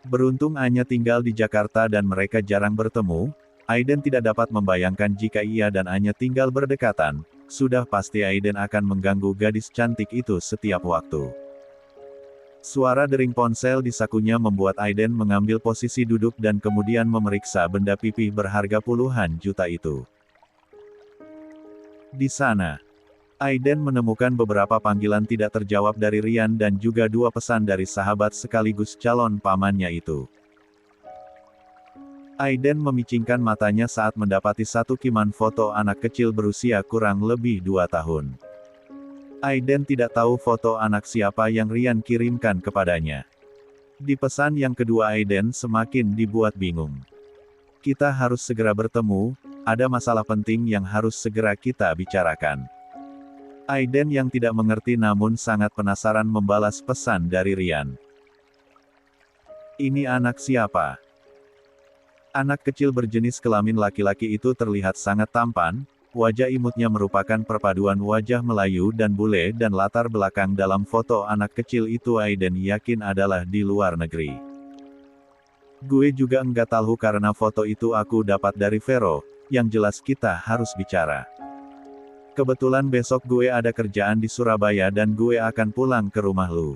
Beruntung Anya tinggal di Jakarta dan mereka jarang bertemu, Aiden tidak dapat membayangkan jika ia dan Anya tinggal berdekatan, sudah pasti Aiden akan mengganggu gadis cantik itu setiap waktu. Suara dering ponsel di sakunya membuat Aiden mengambil posisi duduk dan kemudian memeriksa benda pipih berharga puluhan juta itu. Di sana, Aiden menemukan beberapa panggilan tidak terjawab dari Rian dan juga 2 pesan dari sahabat sekaligus calon pamannya itu. Aiden memicingkan matanya saat mendapati 1 kiman foto anak kecil berusia kurang lebih 2 tahun. Aiden tidak tahu foto anak siapa yang Rian kirimkan kepadanya. Di pesan yang kedua Aiden semakin dibuat bingung. Kita harus segera bertemu, ada masalah penting yang harus segera kita bicarakan. Aiden yang tidak mengerti namun sangat penasaran membalas pesan dari Rian. Ini anak siapa? Anak kecil berjenis kelamin laki-laki itu terlihat sangat tampan, wajah imutnya merupakan perpaduan wajah Melayu dan bule dan latar belakang dalam foto anak kecil itu Aiden yakin adalah di luar negeri. Gue juga enggak tahu karena foto itu aku dapat dari Vero, yang jelas kita harus bicara. Kebetulan besok gue ada kerjaan di Surabaya dan gue akan pulang ke rumah lu.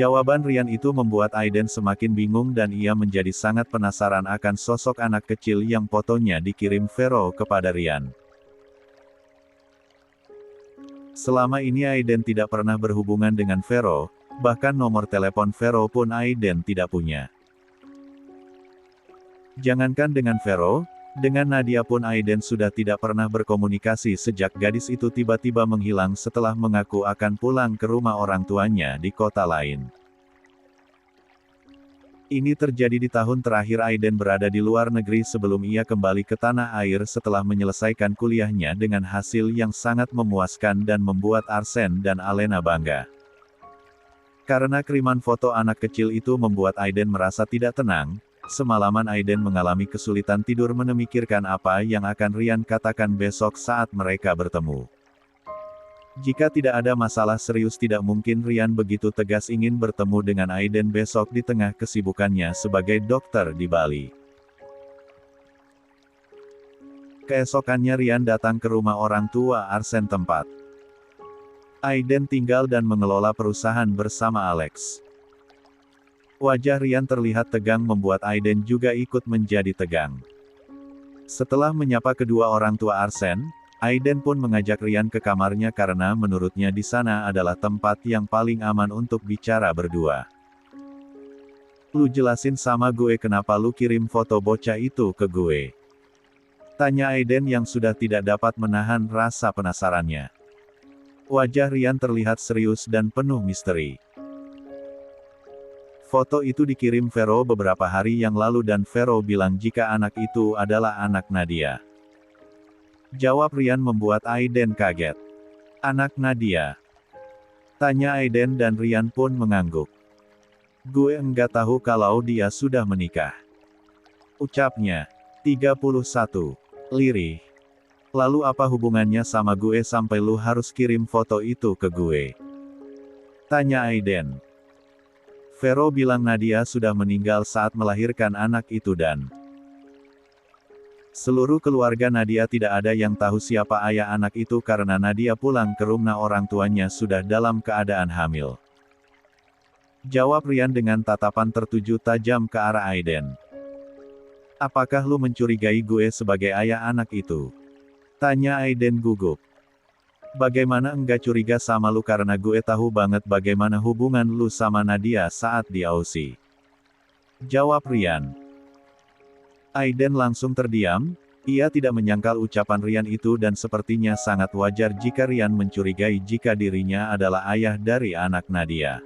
Jawaban Rian itu membuat Aiden semakin bingung dan ia menjadi sangat penasaran akan sosok anak kecil yang fotonya dikirim Vero kepada Rian. Selama ini Aiden tidak pernah berhubungan dengan Vero, bahkan nomor telepon Vero pun Aiden tidak punya. Jangankan dengan Vero, dengan Nadia pun Aiden sudah tidak pernah berkomunikasi sejak gadis itu tiba-tiba menghilang setelah mengaku akan pulang ke rumah orang tuanya di kota lain. Ini terjadi di tahun terakhir Aiden berada di luar negeri sebelum ia kembali ke tanah air setelah menyelesaikan kuliahnya dengan hasil yang sangat memuaskan dan membuat Arsen dan Alena bangga. Karena kiriman foto anak kecil itu membuat Aiden merasa tidak tenang, semalaman Aiden mengalami kesulitan tidur memikirkan apa yang akan Ryan katakan besok saat mereka bertemu. Jika tidak ada masalah serius tidak mungkin Ryan begitu tegas ingin bertemu dengan Aiden besok di tengah kesibukannya sebagai dokter di Bali. Keesokannya Ryan datang ke rumah orang tua Arsen tempat Aiden tinggal dan mengelola perusahaan bersama Alex. Wajah Ryan terlihat tegang membuat Aiden juga ikut menjadi tegang. Setelah menyapa kedua orang tua Arsen, Aiden pun mengajak Ryan ke kamarnya karena menurutnya di sana adalah tempat yang paling aman untuk bicara berdua. "Lu jelasin sama gue kenapa lu kirim foto bocah itu ke gue?" tanya Aiden yang sudah tidak dapat menahan rasa penasarannya. Wajah Ryan terlihat serius dan penuh misteri. "Foto itu dikirim Vero beberapa hari yang lalu dan Vero bilang jika anak itu adalah anak Nadia." Jawab Ryan membuat Aiden kaget. "Anak Nadia?" tanya Aiden dan Ryan pun mengangguk. "Gue enggak tahu kalau dia sudah menikah," ucapnya. 31. Lirih. "Lalu apa hubungannya sama gue sampai lu harus kirim foto itu ke gue?" tanya Aiden. "Vero bilang Nadia sudah meninggal saat melahirkan anak itu dan seluruh keluarga Nadia tidak ada yang tahu siapa ayah anak itu karena Nadia pulang ke rumah orang tuanya sudah dalam keadaan hamil." Jawab Ryan dengan tatapan tertuju tajam ke arah Aiden. "Apakah lu mencurigai gue sebagai ayah anak itu?" tanya Aiden gugup. "Bagaimana enggak curiga sama lu karena gue tahu banget bagaimana hubungan lu sama Nadia saat di Aussie," jawab Ryan. Aiden langsung terdiam, ia tidak menyangkal ucapan Ryan itu dan sepertinya sangat wajar jika Ryan mencurigai jika dirinya adalah ayah dari anak Nadia.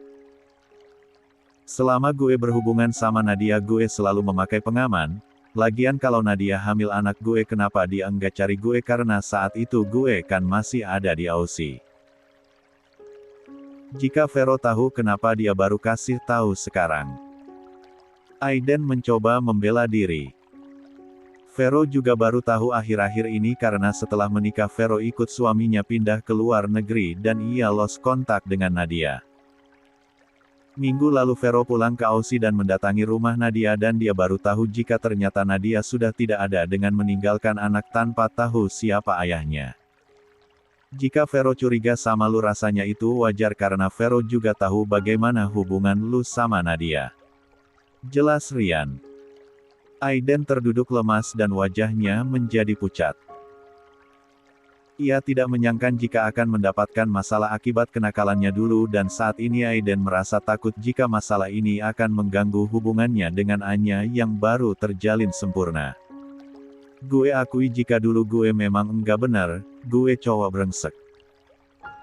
"Selama gue berhubungan sama Nadia gue selalu memakai pengaman, lagian kalau Nadia hamil anak gue kenapa dia enggak cari gue karena saat itu gue kan masih ada di Aussie. Jika Vero tahu kenapa dia baru kasih tahu sekarang?" Aiden mencoba membela diri. Vero juga baru tahu akhir-akhir ini karena setelah menikah Vero ikut suaminya pindah ke luar negeri dan ia lost kontak dengan Nadia. Minggu lalu Vero pulang ke Aussie dan mendatangi rumah Nadia dan dia baru tahu jika ternyata Nadia sudah tidak ada dengan meninggalkan anak tanpa tahu siapa ayahnya. "Jika Vero curiga sama lu rasanya itu wajar karena Vero juga tahu bagaimana hubungan lu sama Nadia," jelas Ryan. Aiden terduduk lemas dan wajahnya menjadi pucat. Ia tidak menyangka jika akan mendapatkan masalah akibat kenakalannya dulu dan saat ini Aiden merasa takut jika masalah ini akan mengganggu hubungannya dengan Anya yang baru terjalin sempurna. "Gue akui jika dulu gue memang enggak benar, gue cowok brengsek.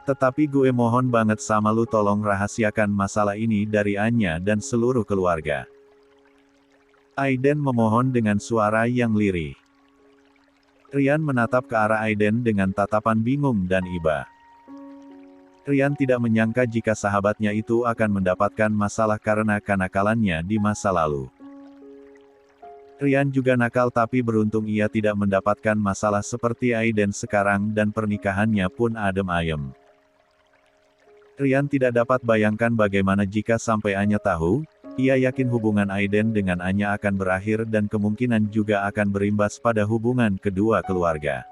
Tetapi gue mohon banget sama lu tolong rahasiakan masalah ini dari Anya dan seluruh keluarga." Aiden memohon dengan suara yang lirih. Ryan menatap ke arah Aiden dengan tatapan bingung dan iba. Ryan tidak menyangka jika sahabatnya itu akan mendapatkan masalah karena kenakalannya di masa lalu. Ryan juga nakal tapi beruntung ia tidak mendapatkan masalah seperti Aiden sekarang dan pernikahannya pun adem ayem. Ryan tidak dapat bayangkan bagaimana jika sampai Anya tahu. Ia yakin hubungan Aiden dengan Anya akan berakhir dan kemungkinan juga akan berimbas pada hubungan kedua keluarga.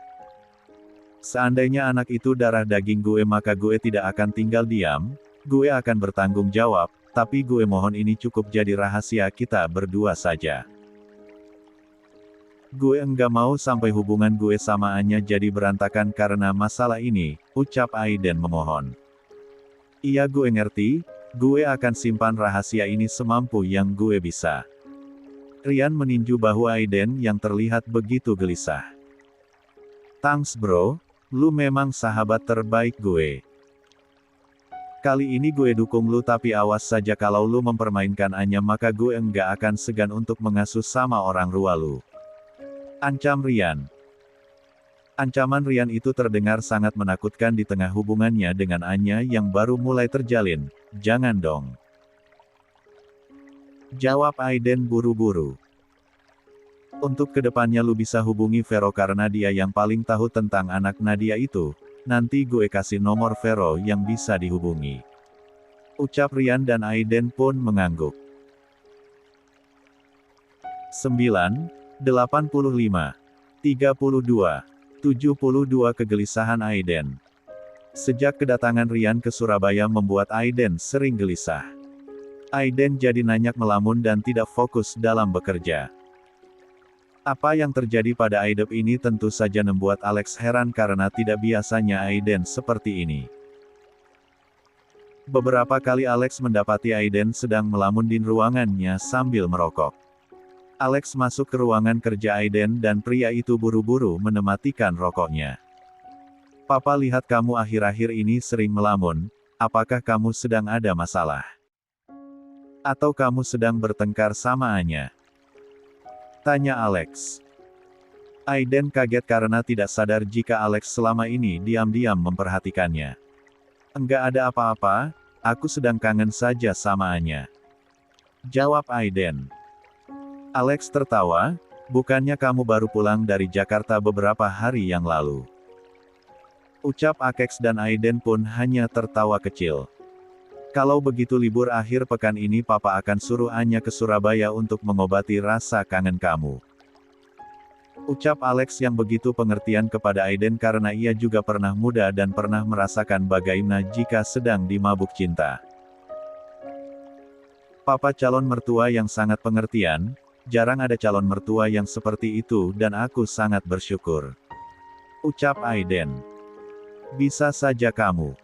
"Seandainya anak itu darah daging gue maka gue tidak akan tinggal diam, gue akan bertanggung jawab, tapi gue mohon ini cukup jadi rahasia kita berdua saja. Gue enggak mau sampai hubungan gue sama Anya jadi berantakan karena masalah ini," ucap Aiden memohon. "Iya gue ngerti. Gue akan simpan rahasia ini semampu yang gue bisa." Ryan meninju bahu Aiden yang terlihat begitu gelisah. "Thanks bro, lu memang sahabat terbaik gue." Kali ini gue dukung lu tapi awas saja kalau lu mempermainkan Anya maka gue enggak akan segan untuk mengasuh sama orang tua lu. Ancam Rian. Ancaman Rian itu terdengar sangat menakutkan di tengah hubungannya dengan Anya yang baru mulai terjalin. Jangan dong. Jawab Aiden buru-buru. Untuk kedepannya lu bisa hubungi Vero karena dia yang paling tahu tentang anak Nadia itu. Nanti gue kasih nomor Vero yang bisa dihubungi. Ucap Rian dan Aiden pun mengangguk. 9, 85, 32, 72 kegelisahan Aiden. Sejak kedatangan Rian ke Surabaya membuat Aiden sering gelisah. Aiden jadi nanyak melamun dan tidak fokus dalam bekerja. Apa yang terjadi pada Aiden ini tentu saja membuat Alex heran karena tidak biasanya Aiden seperti ini. Beberapa kali Alex mendapati Aiden sedang melamun di ruangannya sambil merokok. Alex masuk ke ruangan kerja Aiden dan pria itu buru-buru menematikan rokoknya. Papa lihat kamu akhir-akhir ini sering melamun, apakah kamu sedang ada masalah? Atau kamu sedang bertengkar sama Anya? Tanya Alex. Aiden kaget karena tidak sadar jika Alex selama ini diam-diam memperhatikannya. Enggak ada apa-apa, aku sedang kangen saja sama Anya. Jawab Aiden. Alex tertawa, bukannya kamu baru pulang dari Jakarta beberapa hari yang lalu? Ucap Alex dan Aiden pun hanya tertawa kecil. Kalau begitu libur akhir pekan ini Papa akan suruh Anya ke Surabaya untuk mengobati rasa kangen kamu. Ucap Alex yang begitu pengertian kepada Aiden karena ia juga pernah muda dan pernah merasakan bagaimana jika sedang dimabuk cinta. Papa calon mertua yang sangat pengertian, jarang ada calon mertua yang seperti itu dan aku sangat bersyukur. Ucap Aiden. Bisa saja kamu.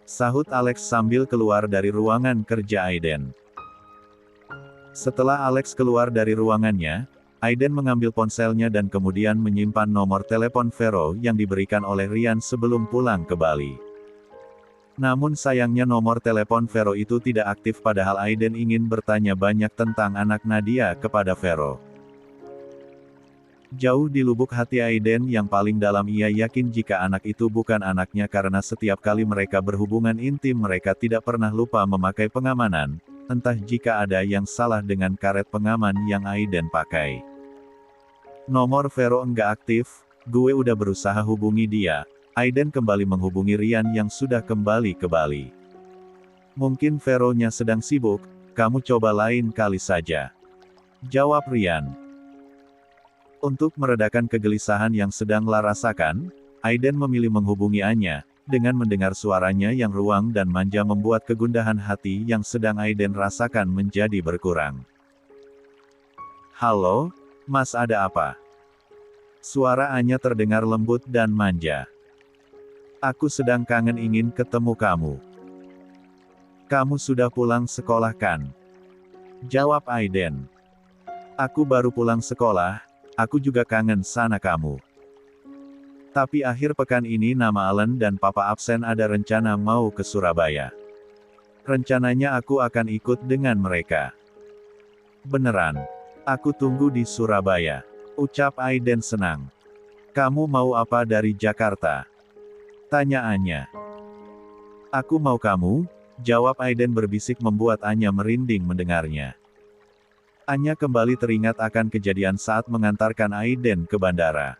Sahut Alex sambil keluar dari ruangan kerja Aiden. Setelah Alex keluar dari ruangannya, Aiden mengambil ponselnya dan kemudian menyimpan nomor telepon Vero yang diberikan oleh Rian sebelum pulang ke Bali. Namun sayangnya nomor telepon Vero itu tidak aktif padahal Aiden ingin bertanya banyak tentang anak Nadia kepada Vero. Jauh di lubuk hati Aiden yang paling dalam ia yakin jika anak itu bukan anaknya karena setiap kali mereka berhubungan intim mereka tidak pernah lupa memakai pengamanan, entah jika ada yang salah dengan karet pengaman yang Aiden pakai. Nomor Vero enggak aktif, gue udah berusaha hubungi dia. Aiden kembali menghubungi Rian yang sudah kembali ke Bali. Mungkin Vero-nya sedang sibuk, kamu coba lain kali saja. Jawab Rian. Untuk meredakan kegelisahan yang sedang La rasakan, Aiden memilih menghubungi Anya, dengan mendengar suaranya yang ruang dan manja membuat kegundahan hati yang sedang Aiden rasakan menjadi berkurang. Halo, Mas ada apa? Suara Anya terdengar lembut dan manja. Aku sedang kangen ingin ketemu kamu. Kamu sudah pulang sekolah kan? Jawab Aiden. Aku baru pulang sekolah. Aku juga kangen sana kamu. Tapi akhir pekan ini nama Alan dan Papa absen ada rencana mau ke Surabaya. Rencananya aku akan ikut dengan mereka. Beneran. Aku tunggu di Surabaya. Ucap Aiden senang. Kamu mau apa dari Jakarta? Tanya Anya. Aku mau kamu, jawab Aiden berbisik membuat Anya merinding mendengarnya. Anya kembali teringat akan kejadian saat mengantarkan Aiden ke bandara.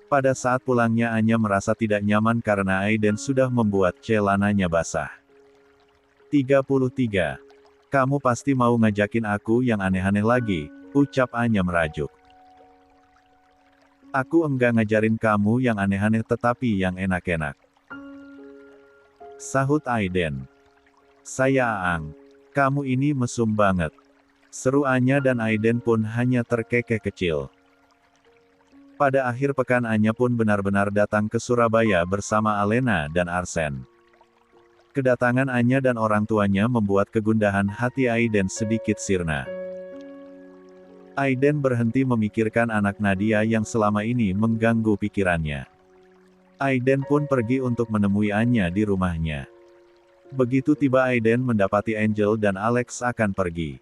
Pada saat pulangnya Anya merasa tidak nyaman karena Aiden sudah membuat celananya basah. 33. Kamu pasti mau ngajakin aku yang aneh-aneh lagi, ucap Anya merajuk. Aku enggak ngajarin kamu yang aneh-aneh tetapi yang enak-enak. Sahut Aiden. Saya Aang. Kamu ini mesum banget. Seru Anya dan Aiden pun hanya terkekeh kecil. Pada akhir pekan Anya pun benar-benar datang ke Surabaya bersama Alena dan Arsen. Kedatangan Anya dan orang tuanya membuat kegundahan hati Aiden sedikit sirna. Aiden berhenti memikirkan anak Nadia yang selama ini mengganggu pikirannya. Aiden pun pergi untuk menemui Anya di rumahnya. Begitu tiba Aiden mendapati Angel dan Alex akan pergi.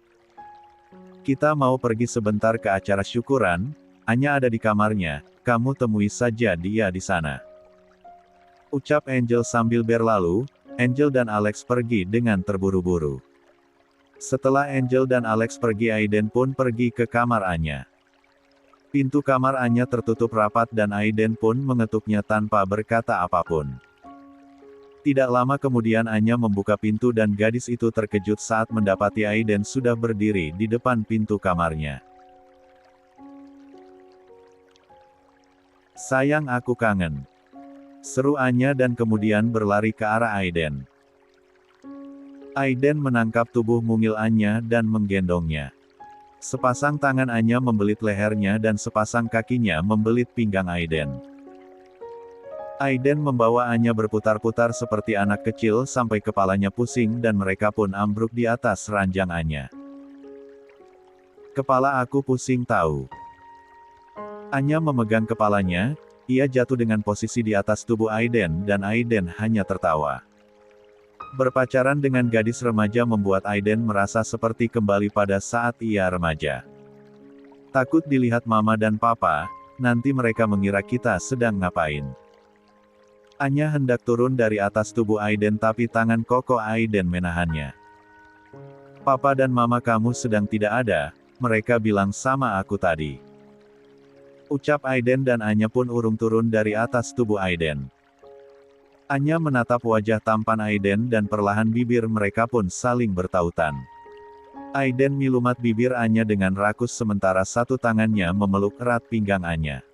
Kita mau pergi sebentar ke acara syukuran, Anya ada di kamarnya, kamu temui saja dia di sana. Ucap Angel sambil berlalu, Angel dan Alex pergi dengan terburu-buru. Setelah Angel dan Alex pergi Aiden pun pergi ke kamar Anya. Pintu kamar Anya tertutup rapat dan Aiden pun mengetuknya tanpa berkata apapun. Tidak lama kemudian Anya membuka pintu dan gadis itu terkejut saat mendapati Aiden sudah berdiri di depan pintu kamarnya. Sayang aku kangen. Seru Anya dan kemudian berlari ke arah Aiden. Aiden menangkap tubuh mungil Anya dan menggendongnya. Sepasang tangan Anya membelit lehernya dan sepasang kakinya membelit pinggang Aiden. Aiden membawa Anya berputar-putar seperti anak kecil sampai kepalanya pusing dan mereka pun ambruk di atas ranjang Anya. Kepala aku pusing tahu. Anya memegang kepalanya, ia jatuh dengan posisi di atas tubuh Aiden dan Aiden hanya tertawa. Berpacaran dengan gadis remaja membuat Aiden merasa seperti kembali pada saat ia remaja. Takut dilihat mama dan papa, nanti mereka mengira kita sedang ngapain. Anya hendak turun dari atas tubuh Aiden tapi tangan kokoh Aiden menahannya. Papa dan mama kamu sedang tidak ada, mereka bilang sama aku tadi. Ucap Aiden dan Anya pun urung turun dari atas tubuh Aiden. Anya menatap wajah tampan Aiden dan perlahan bibir mereka pun saling bertautan. Aiden milumat bibir Anya dengan rakus sementara satu tangannya memeluk erat pinggang Anya.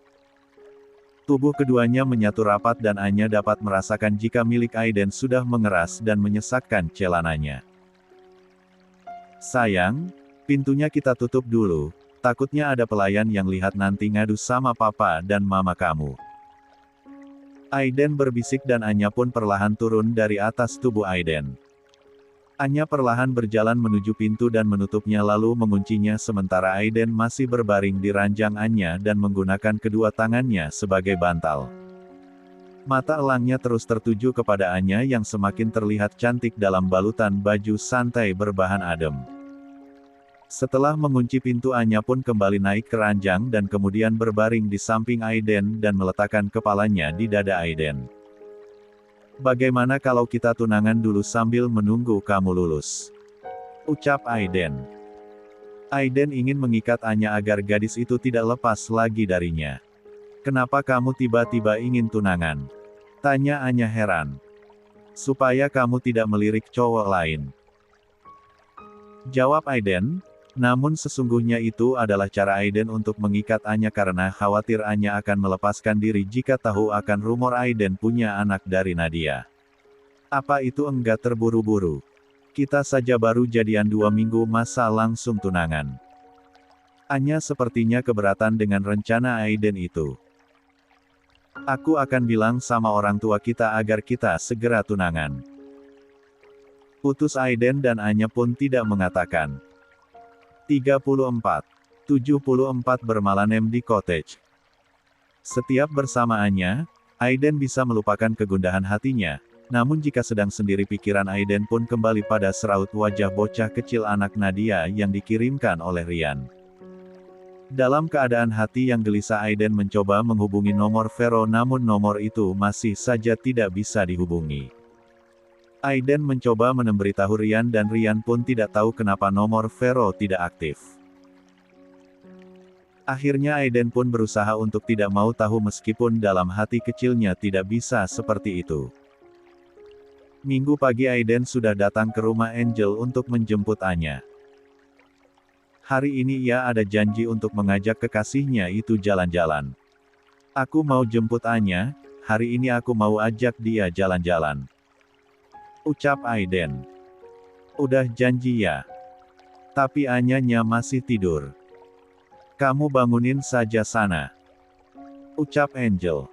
Tubuh keduanya menyatu rapat dan Anya dapat merasakan jika milik Aiden sudah mengeras dan menyesakkan celananya. Sayang, pintunya kita tutup dulu, takutnya ada pelayan yang lihat nanti ngadu sama papa dan mama kamu. Aiden berbisik dan Anya pun perlahan turun dari atas tubuh Aiden. Anya perlahan berjalan menuju pintu dan menutupnya lalu menguncinya sementara Aiden masih berbaring di ranjang Anya dan menggunakan kedua tangannya sebagai bantal. Mata elangnya terus tertuju kepada Anya yang semakin terlihat cantik dalam balutan baju santai berbahan adem. Setelah mengunci pintu Anya pun kembali naik ke ranjang dan kemudian berbaring di samping Aiden dan meletakkan kepalanya di dada Aiden. Bagaimana kalau kita tunangan dulu sambil menunggu kamu lulus? Ucap Aiden. Aiden ingin mengikat Anya agar gadis itu tidak lepas lagi darinya. Kenapa kamu tiba-tiba ingin tunangan? Tanya Anya heran. Supaya kamu tidak melirik cowok lain. Jawab Aiden. Namun sesungguhnya itu adalah cara Aiden untuk mengikat Anya karena khawatir Anya akan melepaskan diri jika tahu akan rumor Aiden punya anak dari Nadia. Apa itu enggak terburu-buru? Kita saja baru jadian 2 minggu masa langsung tunangan. Anya sepertinya keberatan dengan rencana Aiden itu. Aku akan bilang sama orang tua kita agar kita segera tunangan. Putus Aiden dan Anya pun tidak mengatakan. 34. 74 bermalam di cottage. Setiap bersamaannya, Aiden bisa melupakan kegundahan hatinya, namun jika sedang sendiri pikiran Aiden pun kembali pada seraut wajah bocah kecil anak Nadia yang dikirimkan oleh Rian. Dalam keadaan hati yang gelisah Aiden mencoba menghubungi nomor Vero namun nomor itu masih saja tidak bisa dihubungi. Aiden mencoba memberitahu Rian dan Rian pun tidak tahu kenapa nomor Vero tidak aktif. Akhirnya Aiden pun berusaha untuk tidak mau tahu meskipun dalam hati kecilnya tidak bisa seperti itu. Minggu pagi Aiden sudah datang ke rumah Angel untuk menjemput Anya. Hari ini ia ada janji untuk mengajak kekasihnya itu jalan-jalan. Aku mau jemput Anya, hari ini aku mau ajak dia jalan-jalan. Ucap Aiden. Udah janji ya. Tapi Anyanya masih tidur. Kamu bangunin saja sana. Ucap Angel.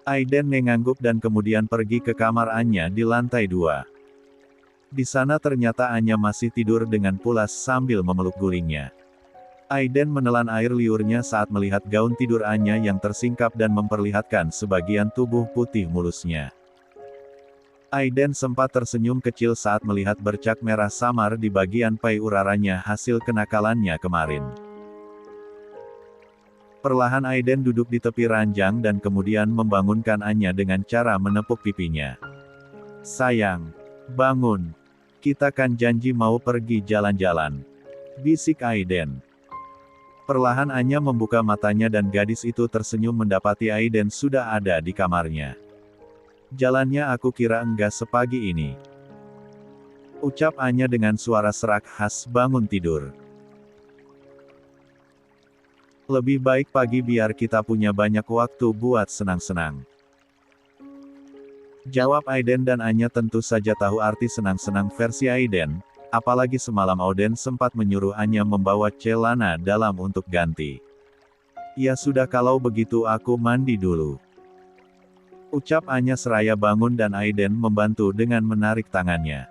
Aiden mengangguk dan kemudian pergi ke kamar Anya di lantai 2. Di sana ternyata Anya masih tidur dengan pulas sambil memeluk gulingnya. Aiden menelan air liurnya saat melihat gaun tidur Anya yang tersingkap dan memperlihatkan sebagian tubuh putih mulusnya. Aiden sempat tersenyum kecil saat melihat bercak merah samar di bagian pai uraranya hasil kenakalannya kemarin. Perlahan Aiden duduk di tepi ranjang dan kemudian membangunkan Anya dengan cara menepuk pipinya. "Sayang, bangun. Kita kan janji mau pergi jalan-jalan," bisik Aiden. Perlahan Anya membuka matanya dan gadis itu tersenyum mendapati Aiden sudah ada di kamarnya. "Jalannya aku kira enggak sepagi ini," ucap Anya dengan suara serak khas bangun tidur. "Lebih baik pagi biar kita punya banyak waktu buat senang-senang," jawab Aiden dan Anya tentu saja tahu arti senang-senang versi Aiden, apalagi semalam Aiden sempat menyuruh Anya membawa celana dalam untuk ganti. "Ya sudah kalau begitu aku mandi dulu," ucap Anya seraya bangun dan Aiden membantu dengan menarik tangannya.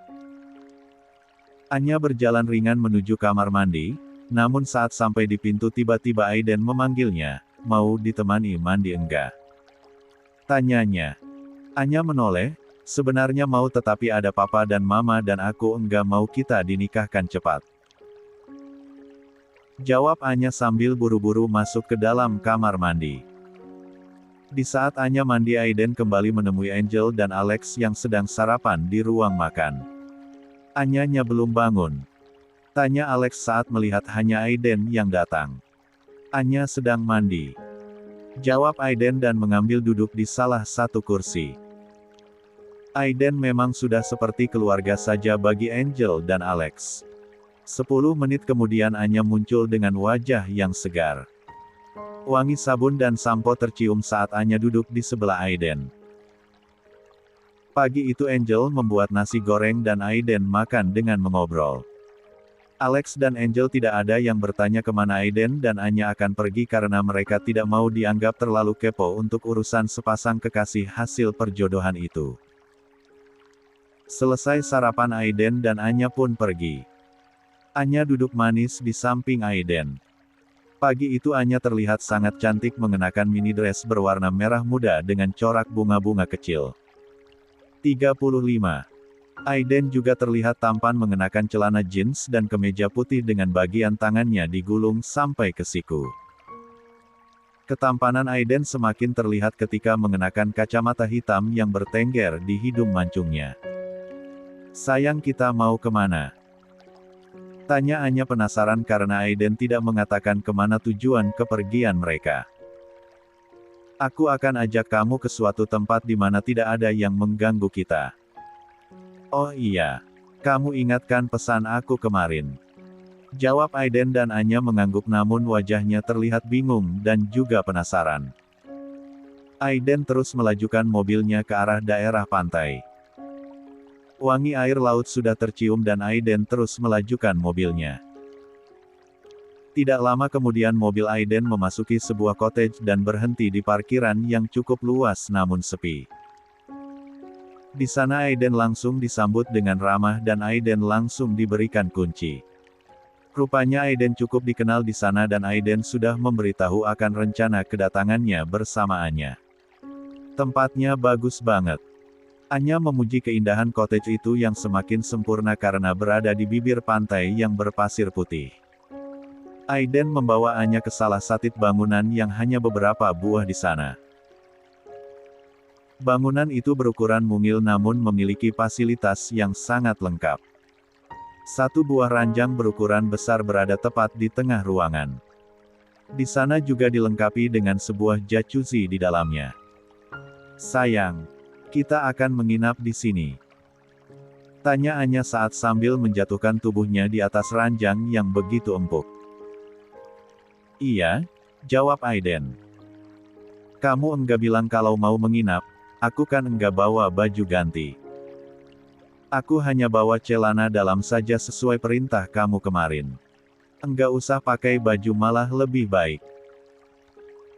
Anya berjalan ringan menuju kamar mandi, namun saat sampai di pintu tiba-tiba Aiden memanggilnya, "Mau ditemani mandi enggak?" tanyanya. Anya menoleh, "Sebenarnya mau tetapi ada papa dan mama dan aku enggak mau kita dinikahkan cepat," jawab Anya sambil buru-buru masuk ke dalam kamar mandi. Di saat Anya mandi Aiden kembali menemui Angel dan Alex yang sedang sarapan di ruang makan. "Anyanya belum bangun?" tanya Alex saat melihat hanya Aiden yang datang. "Anya sedang mandi," jawab Aiden dan mengambil duduk di salah satu kursi. Aiden memang sudah seperti keluarga saja bagi Angel dan Alex. 10 menit kemudian Anya muncul dengan wajah yang segar. Wangi sabun dan sampo tercium saat Anya duduk di sebelah Aiden. Pagi itu Angel membuat nasi goreng dan Aiden makan dengan mengobrol. Alex dan Angel tidak ada yang bertanya kemana Aiden dan Anya akan pergi karena mereka tidak mau dianggap terlalu kepo untuk urusan sepasang kekasih hasil perjodohan itu. Selesai sarapan Aiden dan Anya pun pergi. Anya duduk manis di samping Aiden. Pagi itu Anya terlihat sangat cantik mengenakan mini dress berwarna merah muda dengan corak bunga-bunga kecil. 35. Aiden juga terlihat tampan mengenakan celana jeans dan kemeja putih dengan bagian tangannya digulung sampai ke siku. Ketampanan Aiden semakin terlihat ketika mengenakan kacamata hitam yang bertengger di hidung mancungnya. "Sayang kita mau kemana?" tanya Anya penasaran karena Aiden tidak mengatakan kemana tujuan kepergian mereka. "Aku akan ajak kamu ke suatu tempat di mana tidak ada yang mengganggu kita." "Oh iya. Kamu ingatkan pesan aku kemarin," jawab Aiden dan Anya mengangguk namun wajahnya terlihat bingung dan juga penasaran. Aiden terus melajukan mobilnya ke arah daerah pantai. Wangi air laut sudah tercium dan Aiden terus melajukan mobilnya. Tidak lama kemudian mobil Aiden memasuki sebuah cottage dan berhenti di parkiran yang cukup luas namun sepi. Di sana Aiden langsung disambut dengan ramah dan Aiden langsung diberikan kunci. Rupanya Aiden cukup dikenal di sana dan Aiden sudah memberitahu akan rencana kedatangannya bersamaannya. Tempatnya bagus banget. Anya memuji keindahan cottage itu yang semakin sempurna karena berada di bibir pantai yang berpasir putih. Aiden membawa Anya ke salah satu bangunan yang hanya beberapa buah di sana. Bangunan itu berukuran mungil namun memiliki fasilitas yang sangat lengkap. Satu buah ranjang berukuran besar berada tepat di tengah ruangan. Di sana juga dilengkapi dengan sebuah jacuzzi di dalamnya. "Sayang, kita akan menginap di sini," tanya Anya saat sambil menjatuhkan tubuhnya di atas ranjang yang begitu empuk. "Iya," jawab Aiden. "Kamu enggak bilang kalau mau menginap. Aku kan enggak bawa baju ganti. Aku hanya bawa celana dalam saja sesuai perintah kamu kemarin. Enggak usah pakai baju malah lebih baik,"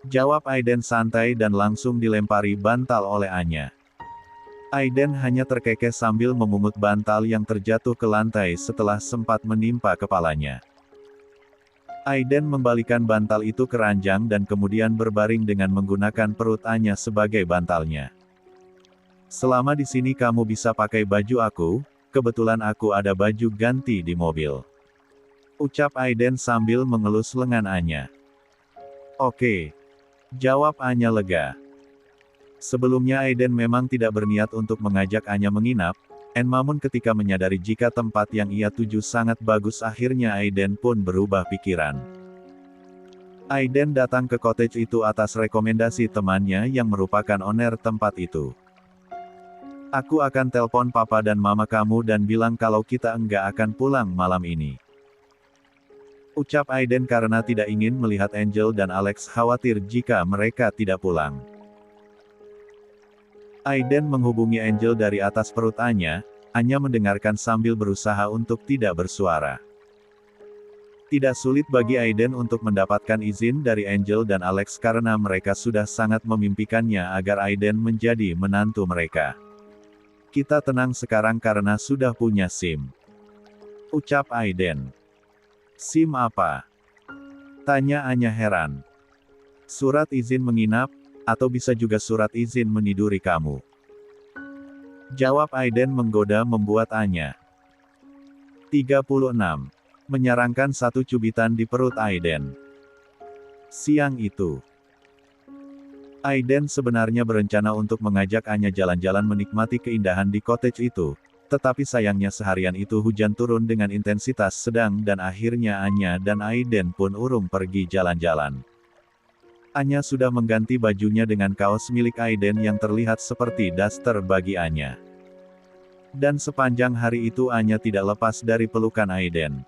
jawab Aiden santai dan langsung dilempari bantal oleh Anya. Aiden hanya terkekeh sambil memungut bantal yang terjatuh ke lantai setelah sempat menimpa kepalanya. Aiden membalikan bantal itu ke ranjang dan kemudian berbaring dengan menggunakan perut Anya sebagai bantalnya. Selama di sini kamu bisa pakai baju aku, kebetulan aku ada baju ganti di mobil. Ucap Aiden sambil mengelus lengan Anya. Oke. Jawab Anya lega. Sebelumnya Aiden memang tidak berniat untuk mengajak Anya menginap, namun ketika menyadari jika tempat yang ia tuju sangat bagus akhirnya Aiden pun berubah pikiran. Aiden datang ke cottage itu atas rekomendasi temannya yang merupakan owner tempat itu. Aku akan telpon papa dan mama kamu dan bilang kalau kita enggak akan pulang malam ini. Ucap Aiden karena tidak ingin melihat Angel dan Alex khawatir jika mereka tidak pulang. Aiden menghubungi Angel dari atas perut Anya mendengarkan sambil berusaha untuk tidak bersuara. Tidak sulit bagi Aiden untuk mendapatkan izin dari Angel dan Alex karena mereka sudah sangat memimpikannya agar Aiden menjadi menantu mereka. Kita tenang sekarang karena sudah punya SIM. Ucap Aiden. SIM apa? Tanya Anya heran. Surat izin menginap, atau bisa juga surat izin meniduri kamu. Jawab Aiden menggoda membuat Anya 36. Menyarankan satu cubitan di perut Aiden. Siang itu, Aiden sebenarnya berencana untuk mengajak Anya jalan-jalan menikmati keindahan di cottage itu, tetapi sayangnya seharian itu hujan turun dengan intensitas sedang dan akhirnya Anya dan Aiden pun urung pergi jalan-jalan. Anya sudah mengganti bajunya dengan kaos milik Aiden yang terlihat seperti daster bagi Anya. Dan sepanjang hari itu Anya tidak lepas dari pelukan Aiden.